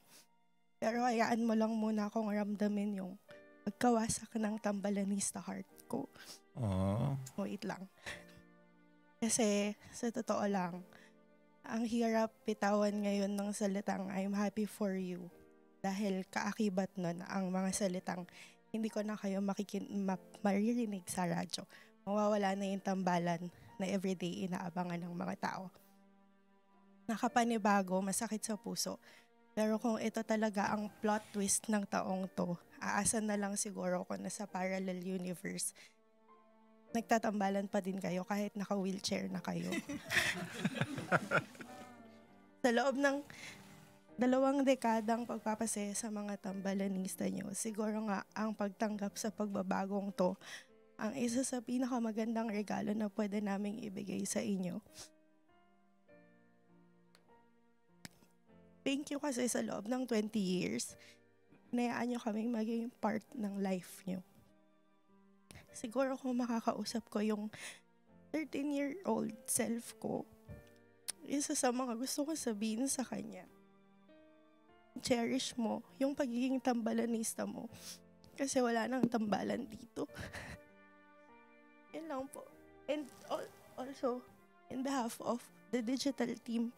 Pero hayaan mo lang muna akong ramdamin yung pagkawasak ng tambalanista heart ko. Wait lang. Kasi sa totoo lang, ang hirap bitawan ngayon ng salitang I'm happy for you. Dahil kaakibat nun ang mga salitang hindi ko na kayo maririnig sa radyo. Mawawala na yung tambalan na everyday inaabangan ng mga tao. Nakapanibago, masakit sa puso. Pero kung ito talaga ang plot twist ng taong to, aasan na lang siguro ko na sa parallel universe. Nagtatambalan pa din kayo kahit naka-wheelchair na kayo. Sa loob ng 2 dekadang pagpapasaya sa mga tambalanista nyo, siguro nga ang pagtanggap sa pagbabagong to ang isa sa pinakamagandang regalo na pwede naming ibigay sa inyo. Thank you kasi sa loob ng 20 years, hinayaan nyo kaming maging part ng life nyo. Siguro kung makakausap ko yung 13-year-old self ko, isa sa mga gusto ko sabihin sa kanya, cherish mo yung pagiging tambalanista mo kasi wala nang tambalan dito. Yan lang po. And also, in behalf of the digital team,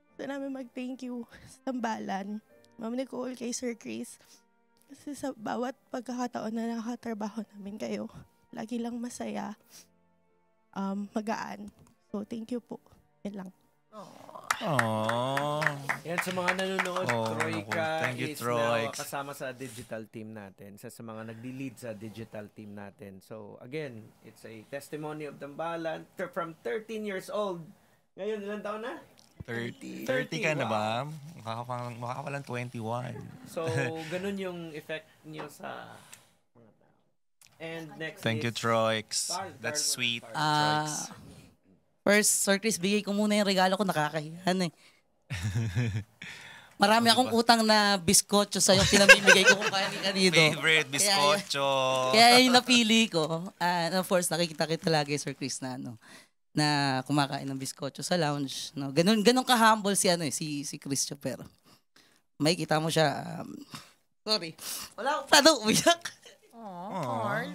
gusto namin mag-thank you sa tambalan, Ma'am Nicole, kay Sir Chris. Kasi sa bawat pagkakataon na nakatrabaho namin kayo, lagi lang masaya, magaan. So, thank you po. Yan lang. Yan sa mga nanonood, Troika thank you, is Troy. now kasama sa digital team natin. Sa mga nagdi-lead sa digital team natin. So again, it's a testimony of Tambalan from 13 years old. Ngayon, ilang taon na? 30 ka na ba? Makakapalang 21. So, ganun yung effect niyo sa mga tao. And next Thank you, is Troix. Carl. That's sweet. First, Sir Chris, bigay ko muna yung regalo ko, nakakahiyan eh. Marami akong utang na biskotso sa'yo, pinamimigay ko kung kanino. Favorite biskotso. Kaya yung napili ko. And of course, nakikita kita lagi, Sir Chris, na kumakain ng biskotso sa lounge. No? Ganun ka-humble si Chris pero may kita mo siya. Sorry. Wala akong plano umiyak. Carl.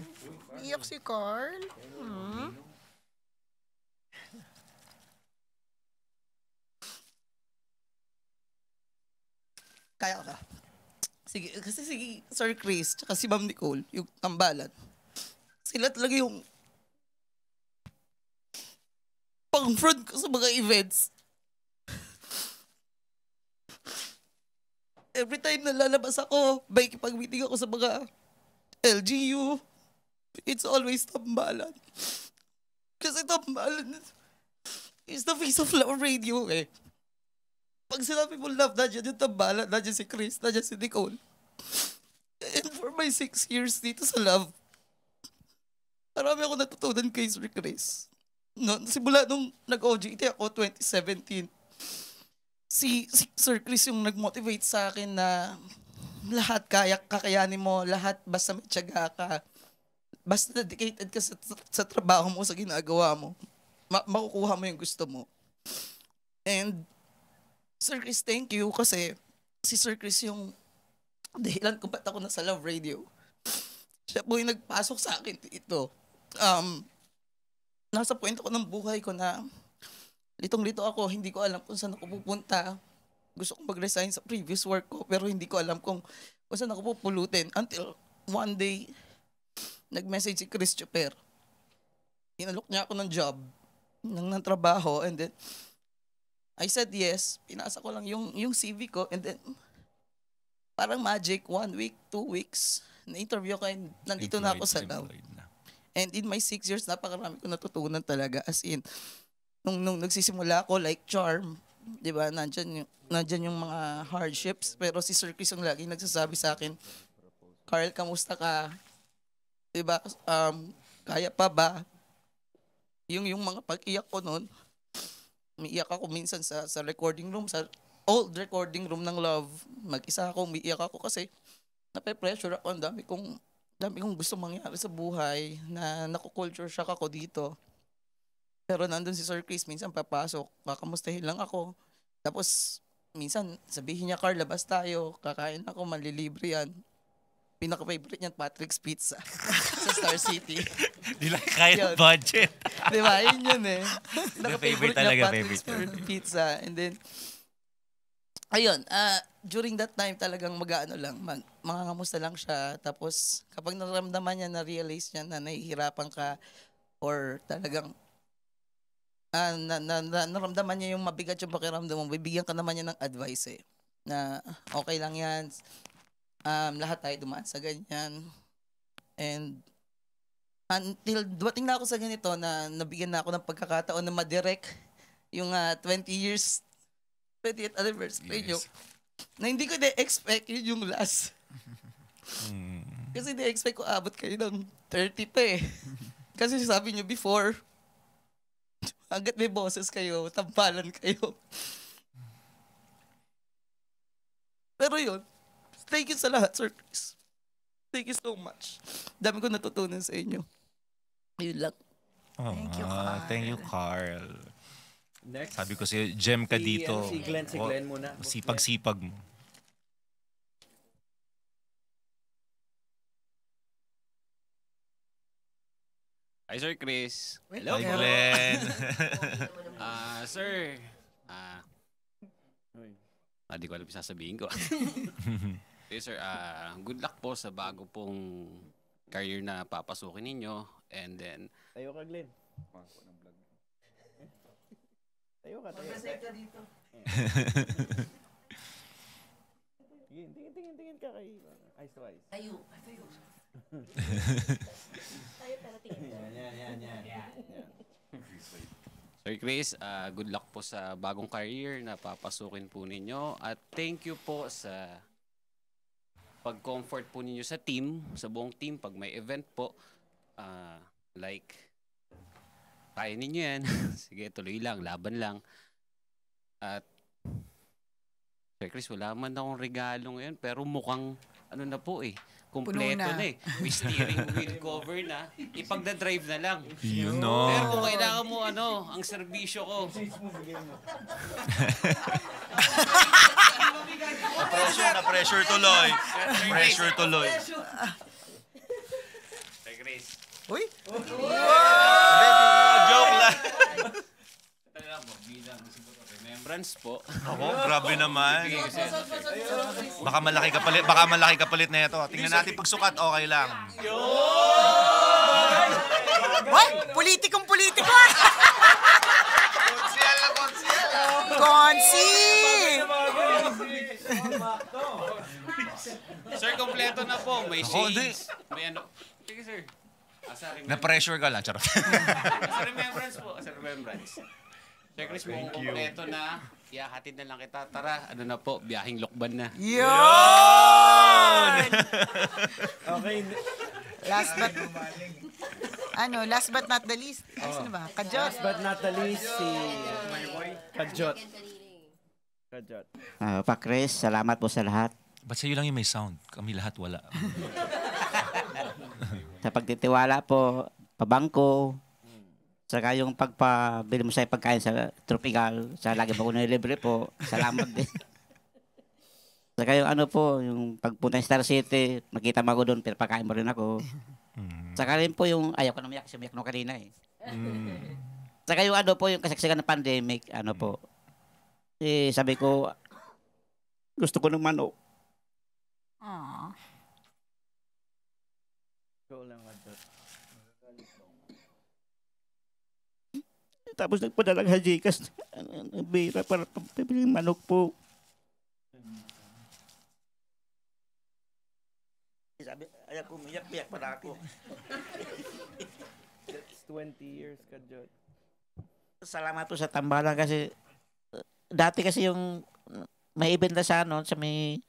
Iyak si Carl. Kaya ka. Sige, kasi si Sir Chris, tsaka si Ma'am Nicole, yung tambalan, sila talaga yung pang-front ko sa mga events. Every time na lalabas ako, makikipag-meeting ako sa mga LGU, it's always tambalan. Kasi tambalan is the face of Love Radio eh. Pag sinabi mo love, nandiyan yung tambalan, nandiyan si Chris, nandiyan si Nicole. And for my 6 years dito sa Love, marami ako natutunan kay Sir Chris. No, simula nung nag-OJT ako, 2017, si Sir Chris yung nag-motivate sa akin na lahat kakayanin mo, lahat basta may tiyaga ka, basta dedicated ka sa trabaho mo, sa ginagawa mo, makukuha mo yung gusto mo. And Sir Chris, thank you kasi si Sir Chris yung dahilan kung ba't ako nasa Love Radio. Siya po yung nagpasok sa akin dito. Nasa point ako ng buhay ko na litong-lito ako, hindi ko alam kung saan ako pupunta. Gusto kong mag-resign sa previous work ko, pero hindi ko alam kung saan ako pupulutin. Until one day, nag-message si Chris Chuper. Inalok niya ako ng job, ng trabaho, and then I said yes. Pinasa ko lang yung CV ko, and then parang magic, 1 week, 2 weeks, na-interview ko, and nandito na ako sa Love. And in my 6 years, napakarami ko natutunan talaga. As in, nung nagsisimula ako, like Charm, di ba, nandyan yung mga hardships. Pero si Sir Chris yung lagi nagsasabi sa akin, Carl, kamusta ka? Di ba, kaya pa ba? Yung mga pag-iyak ko noon, umiiyak ako minsan sa recording room, sa old recording room ng Love. Mag-isa ako, umiiyak ako kasi nape-pressure ako. Ang dami kong gusto mangyari sa buhay, na naku-culture shock ako dito. Pero nandun si Sir Chris, minsan papasok, kakamustahin lang ako. Tapos, minsan sabihin niya, Carl, labas tayo, kakain ako, manlilibre yan. Pinaka-favorite niyan, Patrick's Pizza sa Star City. Di lang kaya budget. Di ba? Yun eh. Favorite talaga, Patrick's Pizza. And then, ayun, during that time talagang mag-ano lang, mangangamusta lang siya. Tapos kapag naramdaman niya, na-realize niya na nahihirapan ka or talagang naramdaman niya yung mabigat yung pakiramdam mo, bibigyan ka naman niya ng advice eh. Na okay lang yan, lahat tayo dumaan sa ganyan. And until dumating na ako sa ganito na nabigyan na ako ng pagkakataon na madirect yung 20th anniversary nyo. Na hindi ko na-expect yun yung last. Kasi na-expect ko abot kayo ng 30 pa eh. Kasi sabi nyo before, hanggat may boses kayo, tampalan kayo. Pero yun, thank you sa lahat, Sir Chris. Thank you so much. Dami ko natutunan sa inyo. Yun lang. Thank you, Carl. Thank you, Carl. Next. Sabi ko si Gem ka dito. Si Glenn muna. Sipag-sipag mo. Hi, Sir Chris. Hello, hi, Glenn. Sir, di ko alam yung sasabihin ko. Okay, sir, good luck po sa bago pong career na papasukin ninyo. And then... Tayo ka, Glenn. Tayo ka. Mag-message ka dito. Tingin ka kay eyes to eyes. Tayo. Tayo pero tingin. Yan. Sir Chris, good luck po sa bagong career na papasukin po ninyo. At thank you po sa pag-comfort po ninyo sa team, sa buong team. Pag may event po, kaya ninyo yan. Sige, tuloy lang, laban lang. At Sir Chris, wala man akong regalo ngayon, pero mukhang ano na po eh. Kompleto na eh. May steering wheel cover na. Ipagda-drive na lang. Yun no. Pero kung kailangan mo ang serbisyo ko. Na-pressure tuloy. Pressure tuloy. Sir Chris. Uy! Joke lang. Remembrance po. Ako, grabe naman. Baka malaki kapalit na ito. Tingnan natin pagsukat, okay lang. What? Politikong-politiko! Konsi! Sir, kompleto na po. May shades. May ano. Sige, sir. Na-pressure ka lang, charot. As a remembrance po, as a remembrance. Sir Chris, mukhang kompleto na. Iyahatid na lang kita. Tara, ano na po, biyahing Lokban na. Yun! Okay. Last but not the least. Ano ba? Kajot. Last but not the least, si Kajot. Pa Chris, salamat po sa lahat. Ba't sa'yo lang yung may sound? Kami lahat wala. Sa pagtitiwala po, pabangko, saka yung pagpabili mo sa pagkain sa Tropical, sa lagi mo ko nilibre po, salamat din. Saka yung ano po, yung pagpunta ng Star City, makita mo ako doon, pero pagkain mo rin ako. Saka rin po yung, ayaw ko na umiyak, kasi umiyak no kanina eh. Saka yung ano po, yung kasagsagan ng pandemic, ano po, sabi ko, gusto ko ng manok. Tapos nagpadala ng Gcash ng bira para pabili ng manok po. Sabi, ayaw ko umiyak para ako. That's 20 years, Kajot. Salamat po sa tambalan kasi dati kasi yung may event na sa ano, sa may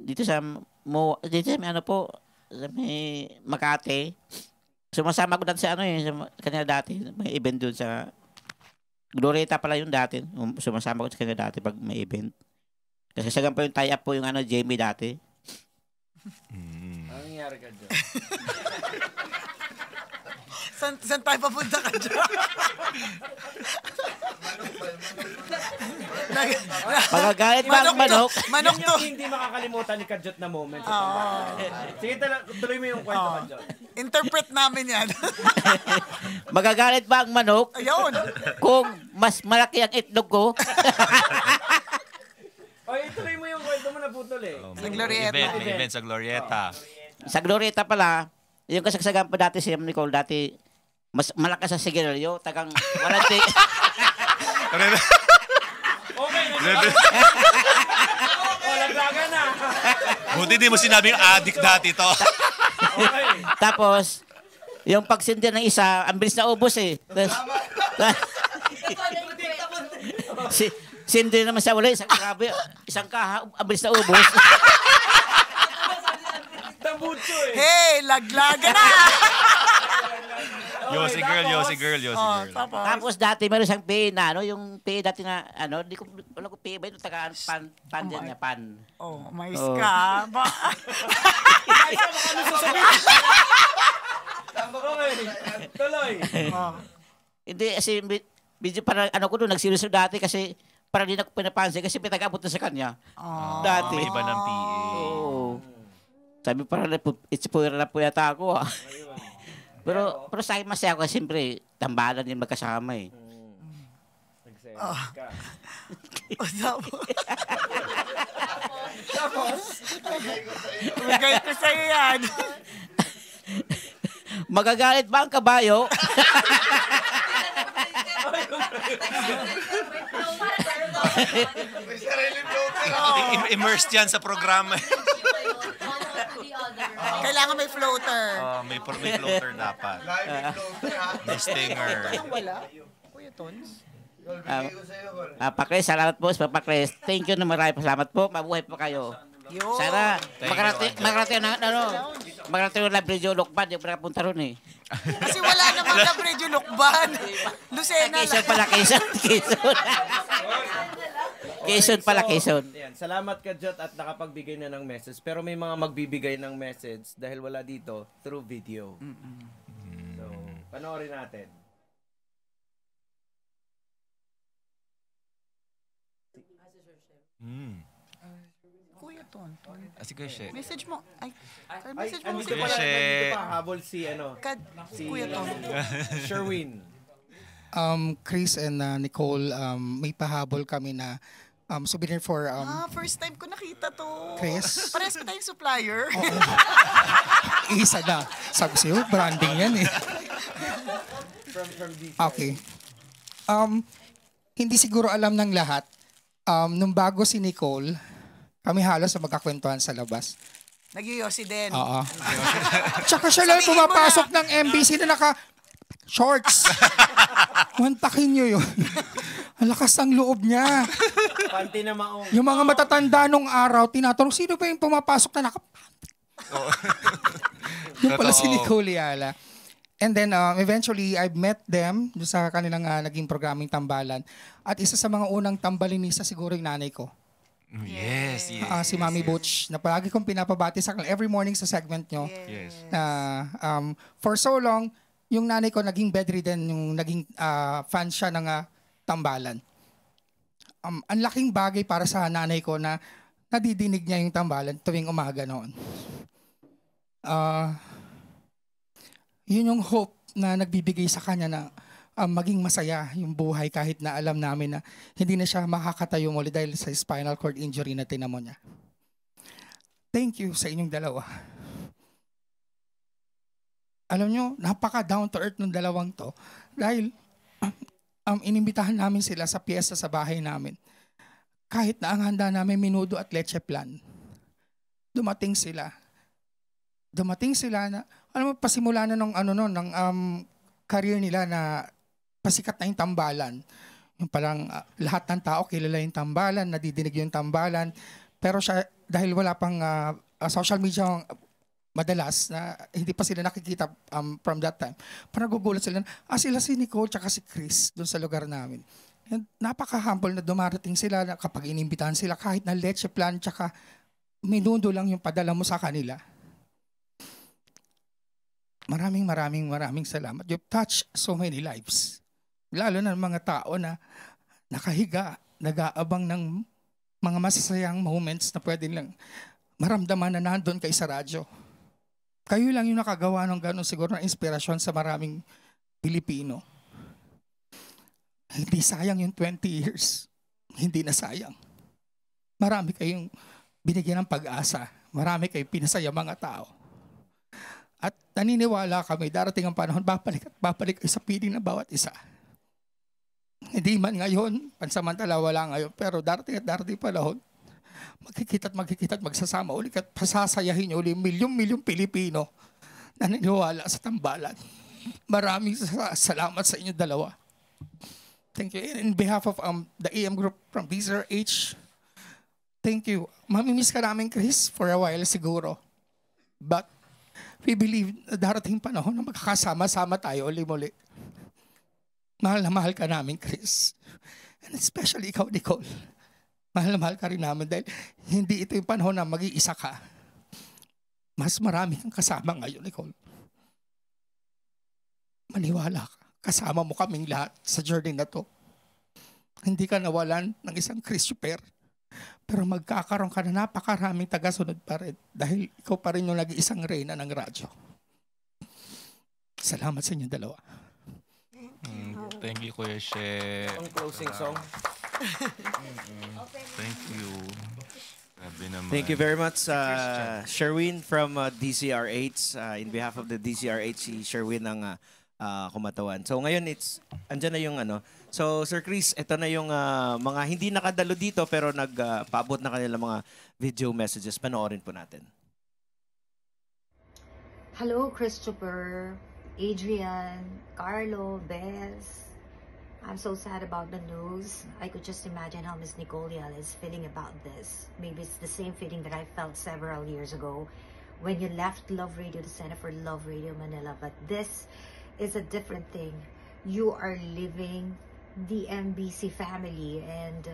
dito sa may ano po, sa may Makati. Sumasama ko dati sa ano sa kanila dati, may event doon sa Glorieta pala yung dati. Sumasama ko sa kanila dati pag may event. Kasi sagan pa yung tie-up po yung ano, Jamie dati. Ano nangyari ka dyan? Saan tayo papunta ka dyan? Magagalit ba ang manok? Manok to. Hindi makakalimutan ni Kajot na moment. Sige, tuloy mo yung kwento, Kajot. Interpret namin yan. Magagalit ba ang manok? Ayun. Kung mas malaki ang itlog ko. Ituloy mo yung kwento mo na putol eh. Sa Glorieta. May event sa Glorieta. Sa Glorieta pala, yung kasagsagan pa dati si Nicole, dati mas malakas sa sigarilyo, tagang warranty. Okay, naglaga na. Buti di mo sinabing addict dati to. Tapos, yung pagsindi ng isa, ang bilis na ubos eh. Sindi naman sa uli, isang kaha, ang bilis na ubos. Tambucho eh. Hey, laglaga na! Yossi girl. Tapos dati meron siyang PA na, ano, yung PA dati na, ano, wala ko PA ba yun, tagaan pan din niya, pan. Mais ka. Okay, tuloy. Hindi, kasi medyo parang, ano ko doon, nagseryoso dati kasi parang di na ko pinapansin kasi pinag-abot na sa kanya. Dati. May iba ng PA. Sabi parang, it's na po yata ako ah. Pero sa akin masaya ako, siyempre, tambalan din magkasama eh. Tapos, bigay ko sa'yo yan. Magagalit ba ang kabayo? Immersed yan sa programa. Kailangan may floater. May floater dapat. May stinger. Wala. Kuya Tons. Pa Chris, salamat po sa Pa Chris. Thank you na marami. Salamat po. Mabuhay po kayo. Sana makarating ng Labrador Lokban. Yung nakapunta ron eh. Kasi wala namang Labrador Lokban. Lucena lang. Quezon pala. Quezon. Yan. Salamat Kajot at nakapagbigay na ng message. Pero may mga magbibigay ng message dahil wala dito through video. So, panoorin natin. Kuya Ton. Si Kuya Message mo. Message mo. Andito pa habol si Kuya Ton. Sherwin. Chris and Nicole, may pahabol kami na souvenir for... first time ko nakita to. Chris? Parehas pa tayong supplier. Isa na. Sabi sa'yo, branding yan eh. From DC. Okay. Hindi siguro alam ng lahat. Nung bago si Nicole, kami halos sa magkakwentuhan sa labas. Nagyoyosi din. Oo. Tsaka siya lang pumapasok ng MBC na naka-shorts. Mantakin nyo yun. Ang lakas ang loob niya. Panty na maong. Yung mga matatanda nung araw, tinatanong, sino ba yung pumapasok na nakapanty? Yung pala si Nicole Yala. And then, eventually, I met them doon sa kanilang naging programming tambalan. At isa sa mga unang tambalinisa siguro yung nanay ko. Yes. Si Mami Butch, na palagi kong pinapabati sa kanila every morning sa segment nyo. Yes. For so long, yung nanay ko naging bedridden, yung naging fan siya ng tambalan. Ang laking bagay para sa nanay ko na nadidinig niya yung tambalan tuwing umaga noon. Yun yung hope na nagbibigay sa kanya na maging masaya yung buhay kahit na alam namin na hindi na siya makakatayo muli dahil sa spinal cord injury na tinamo niya. Thank you sa inyong dalawa. Alam nyo, napaka down to earth ng dalawang to dahil inimbitahan namin sila sa piyesta sa bahay namin. Kahit na ang handa namin menudo at leche plan, dumating sila na, alam mo, pasimula na ng career nila na pasikat na yung tambalan. Yung parang lahat ng tao kilala yung tambalan, nadidinig yung tambalan. Pero siya, dahil wala pang social media madalas, na hindi pa sila nakikita from that time, parang nagugulat sila, sila si Nicole tsaka si Chris doon sa lugar namin. And napaka-humble na dumarating sila na kapag inimbitahan sila, kahit na leche plan tsaka minundo lang yung padala mo sa kanila. Maraming salamat. You've touched so many lives. Lalo na ng mga tao na nakahiga, nag-aabang ng mga masasayang moments na pwede lang maramdaman na nandun kayo sa radyo. Kayo lang yung nakagawa ng gano'n siguro na inspirasyon sa maraming Pilipino. Hindi sayang yung 20 years. Hindi na sayang. Marami kayong binigyan ng pag-asa. Marami kayong pinasaya mga tao. At naniniwala kami, darating ang panahon, babalik kayo sa piling ng bawat isa. Hindi man ngayon, pansamantala wala ngayon, pero darating panahon, magkikita at magsasama ulit at pasasayahin niyo ulit milyong Pilipino na naniniwala sa tambalan. Maraming salamat sa inyo dalawa. Thank you. In behalf of the AM group from DZRH, thank you. Mamimiss ka namin, Chris, for a while siguro. But we believe na darating panahon na magkakasama-sama tayo ulit-muli. Mahal na mahal ka namin, Chris. And especially ikaw, Nicole. Mahal na mahal ka rin namin dahil hindi ito yung panahon na mag-iisa ka. Mas marami kang kasama ngayon, Nicole. Maniwala ka. Kasama mo kaming lahat sa journey na to. Hindi ka nawalan ng isang Christopher. Pero magkakaroon ka na napakaraming tagasunod pa rin dahil ikaw pa rin yung nag-iisang reyna ng radyo. Salamat sa inyo dalawa. Thank you, Kuya She. Ang closing song. Thank you. Grabe naman. Thank you very much, Sherwin from DCRH. In behalf of the DCRH, si Sherwin ang kumatawan. So ngayon, andyan na yung So Sir Chris, ito na yung mga hindi nakadalo dito pero nagpaabot na kanila mga video messages. Panoorin po natin. Hello, Christopher, Adrian, Carlo, Bess. I'm so sad about the news. I could just imagine how Miss Nicole Yala is feeling about this. Maybe it's the same feeling that I felt several years ago when you left Love Radio to Center for Love Radio Manila. But this is a different thing. You are living the MBC family, and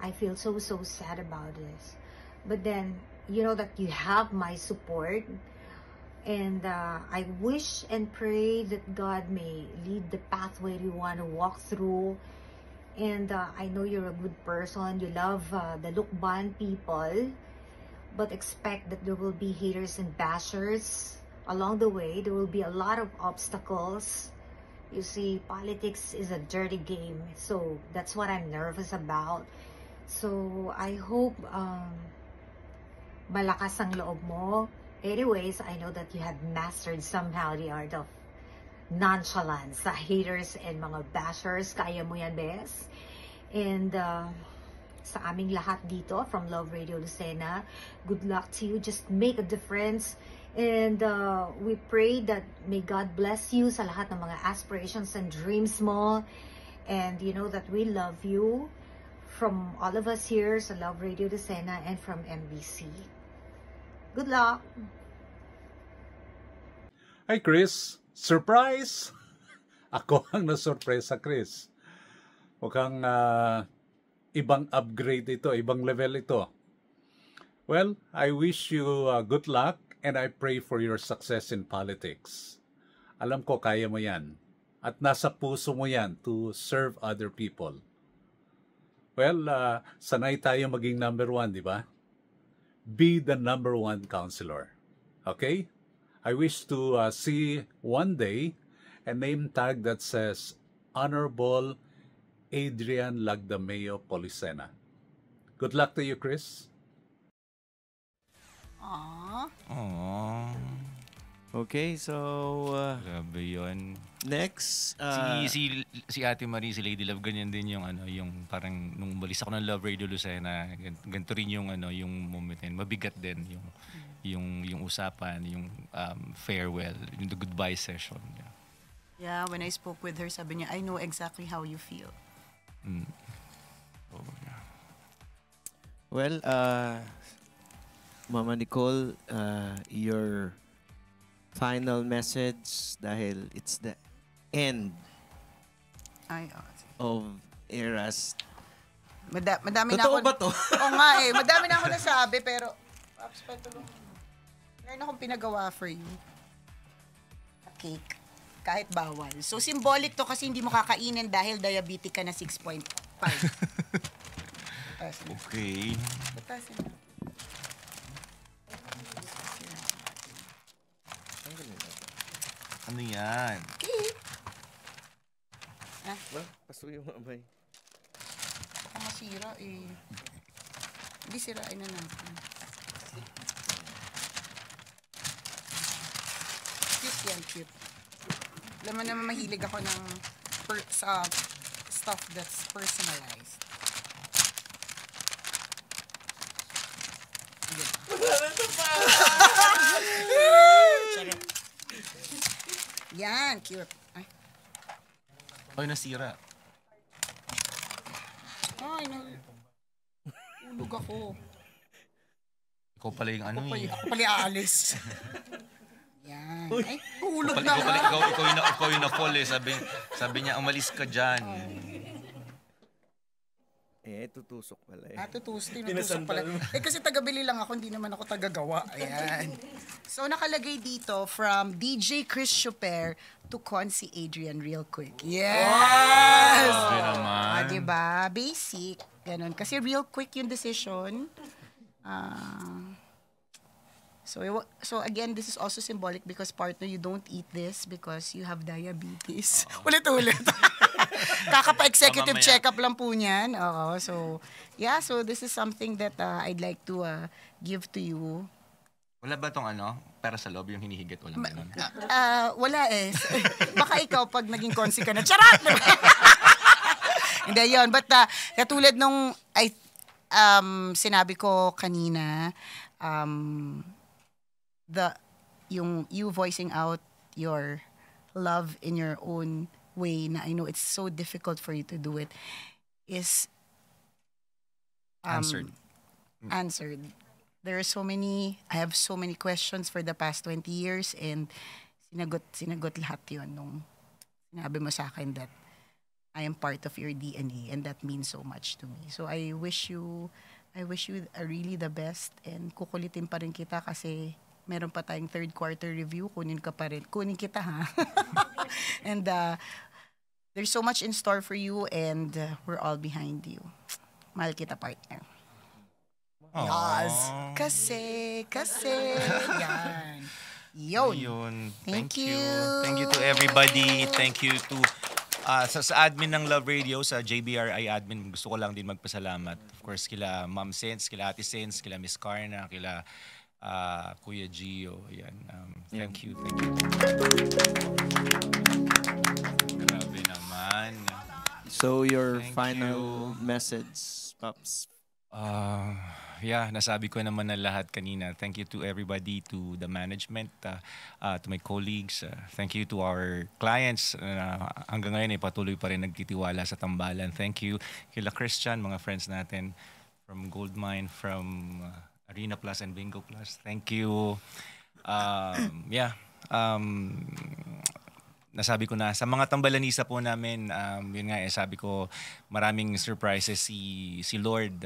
I feel so sad about this. But then, you know that you have my support. And I wish and pray that God may lead the pathway you want to walk through. And I know you're a good person. You love the Lukban people. But expect that there will be haters and bashers along the way. There will be a lot of obstacles. You see, politics is a dirty game. So that's what I'm nervous about. So I hope malakas ang loob mo. Anyways, I know that you have mastered somehow the art of nonchalance sa haters and mga bashers. Kaya mo yan, Bes. And sa aming lahat dito from Love Radio Lucena. Good luck to you. Just make a difference. And we pray that may God bless you sa lahat ng mga aspirations and dreams mo. And you know that we love you from all of us here sa Love Radio Lucena and from MBC. Good luck! Hi Chris, surprise! Ako ang nasurpresa, Chris. Mukhang ibang upgrade ito, ibang level ito. Well, I wish you good luck and I pray for your success in politics. Alam ko kaya mo yan. At nasa puso mo yan to serve other people. Well, sanay tayo maging number 1, di ba? Be the number 1 counselor. Okay? I wish to see one day a name tag that says Honorable Adrian Lagdameo Policena. Good luck to you, Chris. Aww. Okay, so grabe yun. Next, si Ate Marie, si Lady Love, ganyan din yung yung parang nung umalis ako ng Love Radio Lucena, ganito rin yung yung moment din. Mabigat din yung usapan, yung farewell, yung the goodbye session. Yeah, when I spoke with her, sabi niya, I know exactly how you feel. Oh, yeah. Well, Mama Nicole, your final message dahil it's the end of eras. Madami na Totoo ako. ba to? Oo nga eh. Madami na ako nasabi pero meron akong pinagawa for you. A cake. Kahit bawal. So symbolic to kasi hindi mo kakainin dahil diabetic ka na 6.5. Okay. Ano yan? Cake. Pasuyo mo, abay. Baka masira eh. Hindi sirain na natin. Cute yan, cute. Alam mo naman mahilig ako ng sa stuff that's personalized. Yan, cute. Ay, nasira. Ay, ulog ako. Ikaw pala yung ano eh. Ako pala aalis. Yan. Ay, ulog na. Ikaw yung na-fall eh. Sabi niya, umalis ka dyan. Tutusok pala eh. Tinutusok pala. Kasi tagabili lang ako, hindi naman ako tagagawa. Ayan. So, nakalagay dito from DJ Chris Chuper to Consi Adrian real quick. Yes! Grabe naman. Diba? Basic. Ganon. Kasi real quick yung decision. So again, this is also symbolic because partner, you don't eat this because you have diabetes. Ulit-ulit. Kakapa-executive check-up lang po niyan. So, yeah, so this is something that I'd like to give to you. Wala ba tong pera sa loob yung hinihigit? Wala ba nun? Wala eh. Baka ikaw pag naging konsi ka na, charot! Hindi yun. But katulad nung sinabi ko kanina, yung you voicing out your love in your own way na I know it's so difficult for you to do it is answered. There are I have so many questions for the past 20 years and sinagot lahat yun nung sinabi mo sa akin that I am part of your DNA and that means so much to me. So I wish you really the best and kukulitin pa rin kita kasi meron pa tayong third quarter review, kunin kita ha. And there's so much in store for you and we're all behind you. Mahal kita, partner. Yes. Kasi. Yan. Yun. Thank you. Thank you to everybody. Thank you to sa admin ng Love Radio, sa JBRI admin, gusto ko lang din magpasalamat. Of course, kila Ma'am Sense, kila Ate Sense, kila Miss Carna, kila Kuya Gio. Yan. Thank you. Grabe naman. So your final message, Pops? Yeah, nasabi ko naman na lahat kanina. Thank you to everybody, to the management, to my colleagues. Thank you to our clients. Hanggang ngayon ay patuloy pa rin nagtitiwala sa Tambalan. Thank you kila Christian, mga friends natin from Goldmine, from Arena Plus and Bingo Plus. Thank you. Nasabi ko na, sa mga tambalanisa po namin, yun nga, sabi ko, maraming surprises si Lord.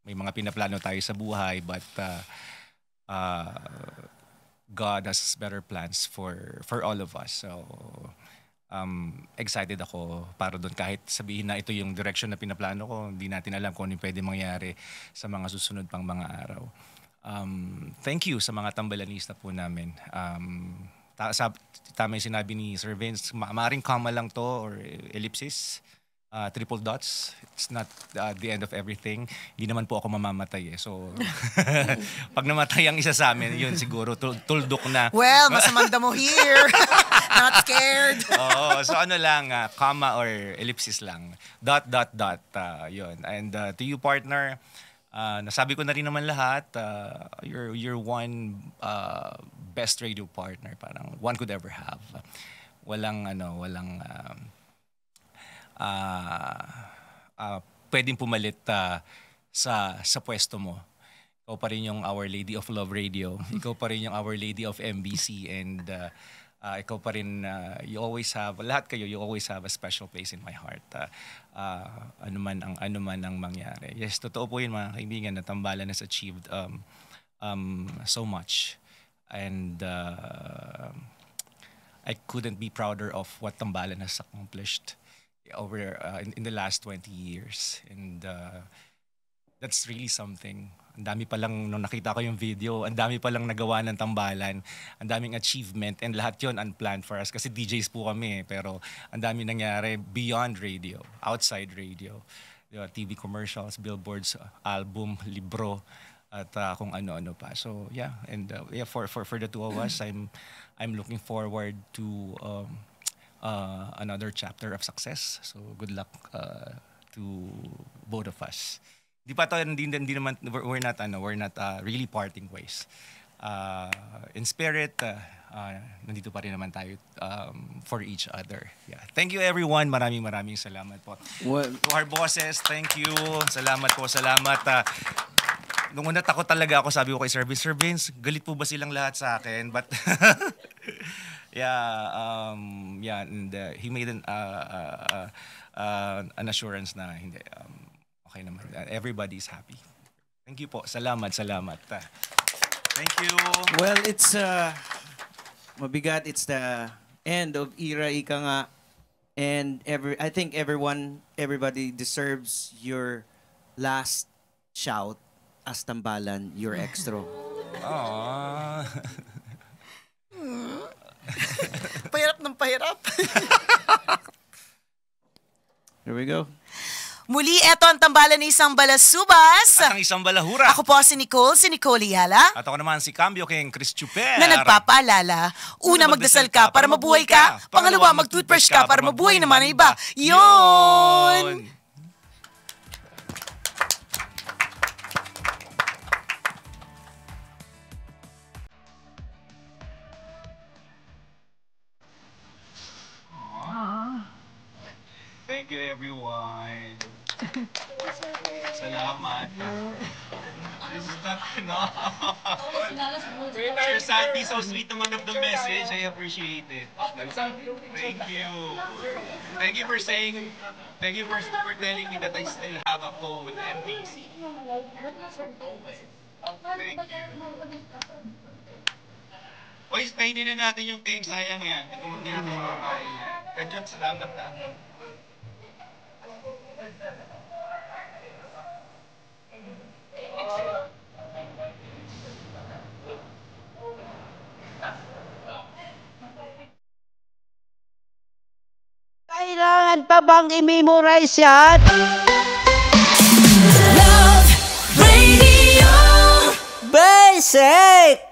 May mga pinaplano tayo sa buhay, but God has better plans for all of us. So, excited ako para doon. Kahit sabihin na ito yung direction na pinaplano ko, hindi natin alam kung ano yung pwede mangyari sa mga susunod pang mga araw. Thank you sa mga tambalanista po namin. Tama yung sinabi ni Sir Vince, maaaring comma lang to or ellipsis. Triple dots. It's not the end of everything. Hindi naman po ako mamamatay eh. So, pag namatay ang isa sa amin, yun siguro, tuldok na. Well, masamang damo here. Not scared. Oo, so ano lang, comma or ellipsis lang. Dot, dot, dot. Yun. And to you, partner, nasabi ko na rin naman lahat, you're one best radio partner parang one could ever have. Walang pwedeng pumalit sa pwesto mo. Ikaw pa rin yung Our Lady of Love Radio. Ikaw pa rin yung Our Lady of MBC. And ikaw pa rin, you always have a special place in my heart. Ano man ang mangyari. Yes, totoo po yun mga kaibigan, na Tambalan has achieved so much. And I couldn't be prouder of what Tambalan has accomplished over in the last 20 years. And that's really something. Ang dami pa lang, nung nakita ko yung video, ang dami pa lang nagawa ng Tambalan, ang daming achievement, and lahat yun unplanned for us kasi DJs po kami, pero ang dami nangyari beyond radio, outside radio. TV commercials, billboards, album, libro, at kung ano-ano pa. So yeah, and for the two of us, I'm looking forward to another chapter of success. So good luck to both of us. Di pa tayo, hindi naman, we're not really parting ways. In spirit, nandito pa rin naman tayo for each other. Yeah. Thank you everyone. Maraming salamat po. To our bosses, thank you. Salamat po, salamat. Nung una takot talaga ako, sabi ko kay Sir Vince, galit po ba silang lahat sa akin? But and he made an assurance na hindi, okay naman. Everybody's happy. Thank you po. Salamat. Thank you. Well, it's mabigat. It's the end of era, ika nga. And I think everybody deserves your last shout as Tambalan, your extra. Aww. Pahirap ng pahirap. Here we go. Muli, eto ang Tambalan ni isang Balasubas. At ang isang Balahura. Ako po si Nicole Yala. At ako naman si Cambio King Chris Chuper. Na nagpapaalala, una magdasal ka para mabuhay ka. Pangalawa, mag-toothbrush ka para mabuhay naman ang iba. Yun! Thank you everyone. Salamat. Sir Sandy, so sweet naman of the message. I appreciate it. Thank you. Thank you for telling me that I still have a home with MBC. Thank you. Uy, kainin na natin yung cake. Sayang yan. Ito mo ginagawa kain. Kadyan, salamat na. Kailangan pa bang i-memorize yan? Love Radio Basic!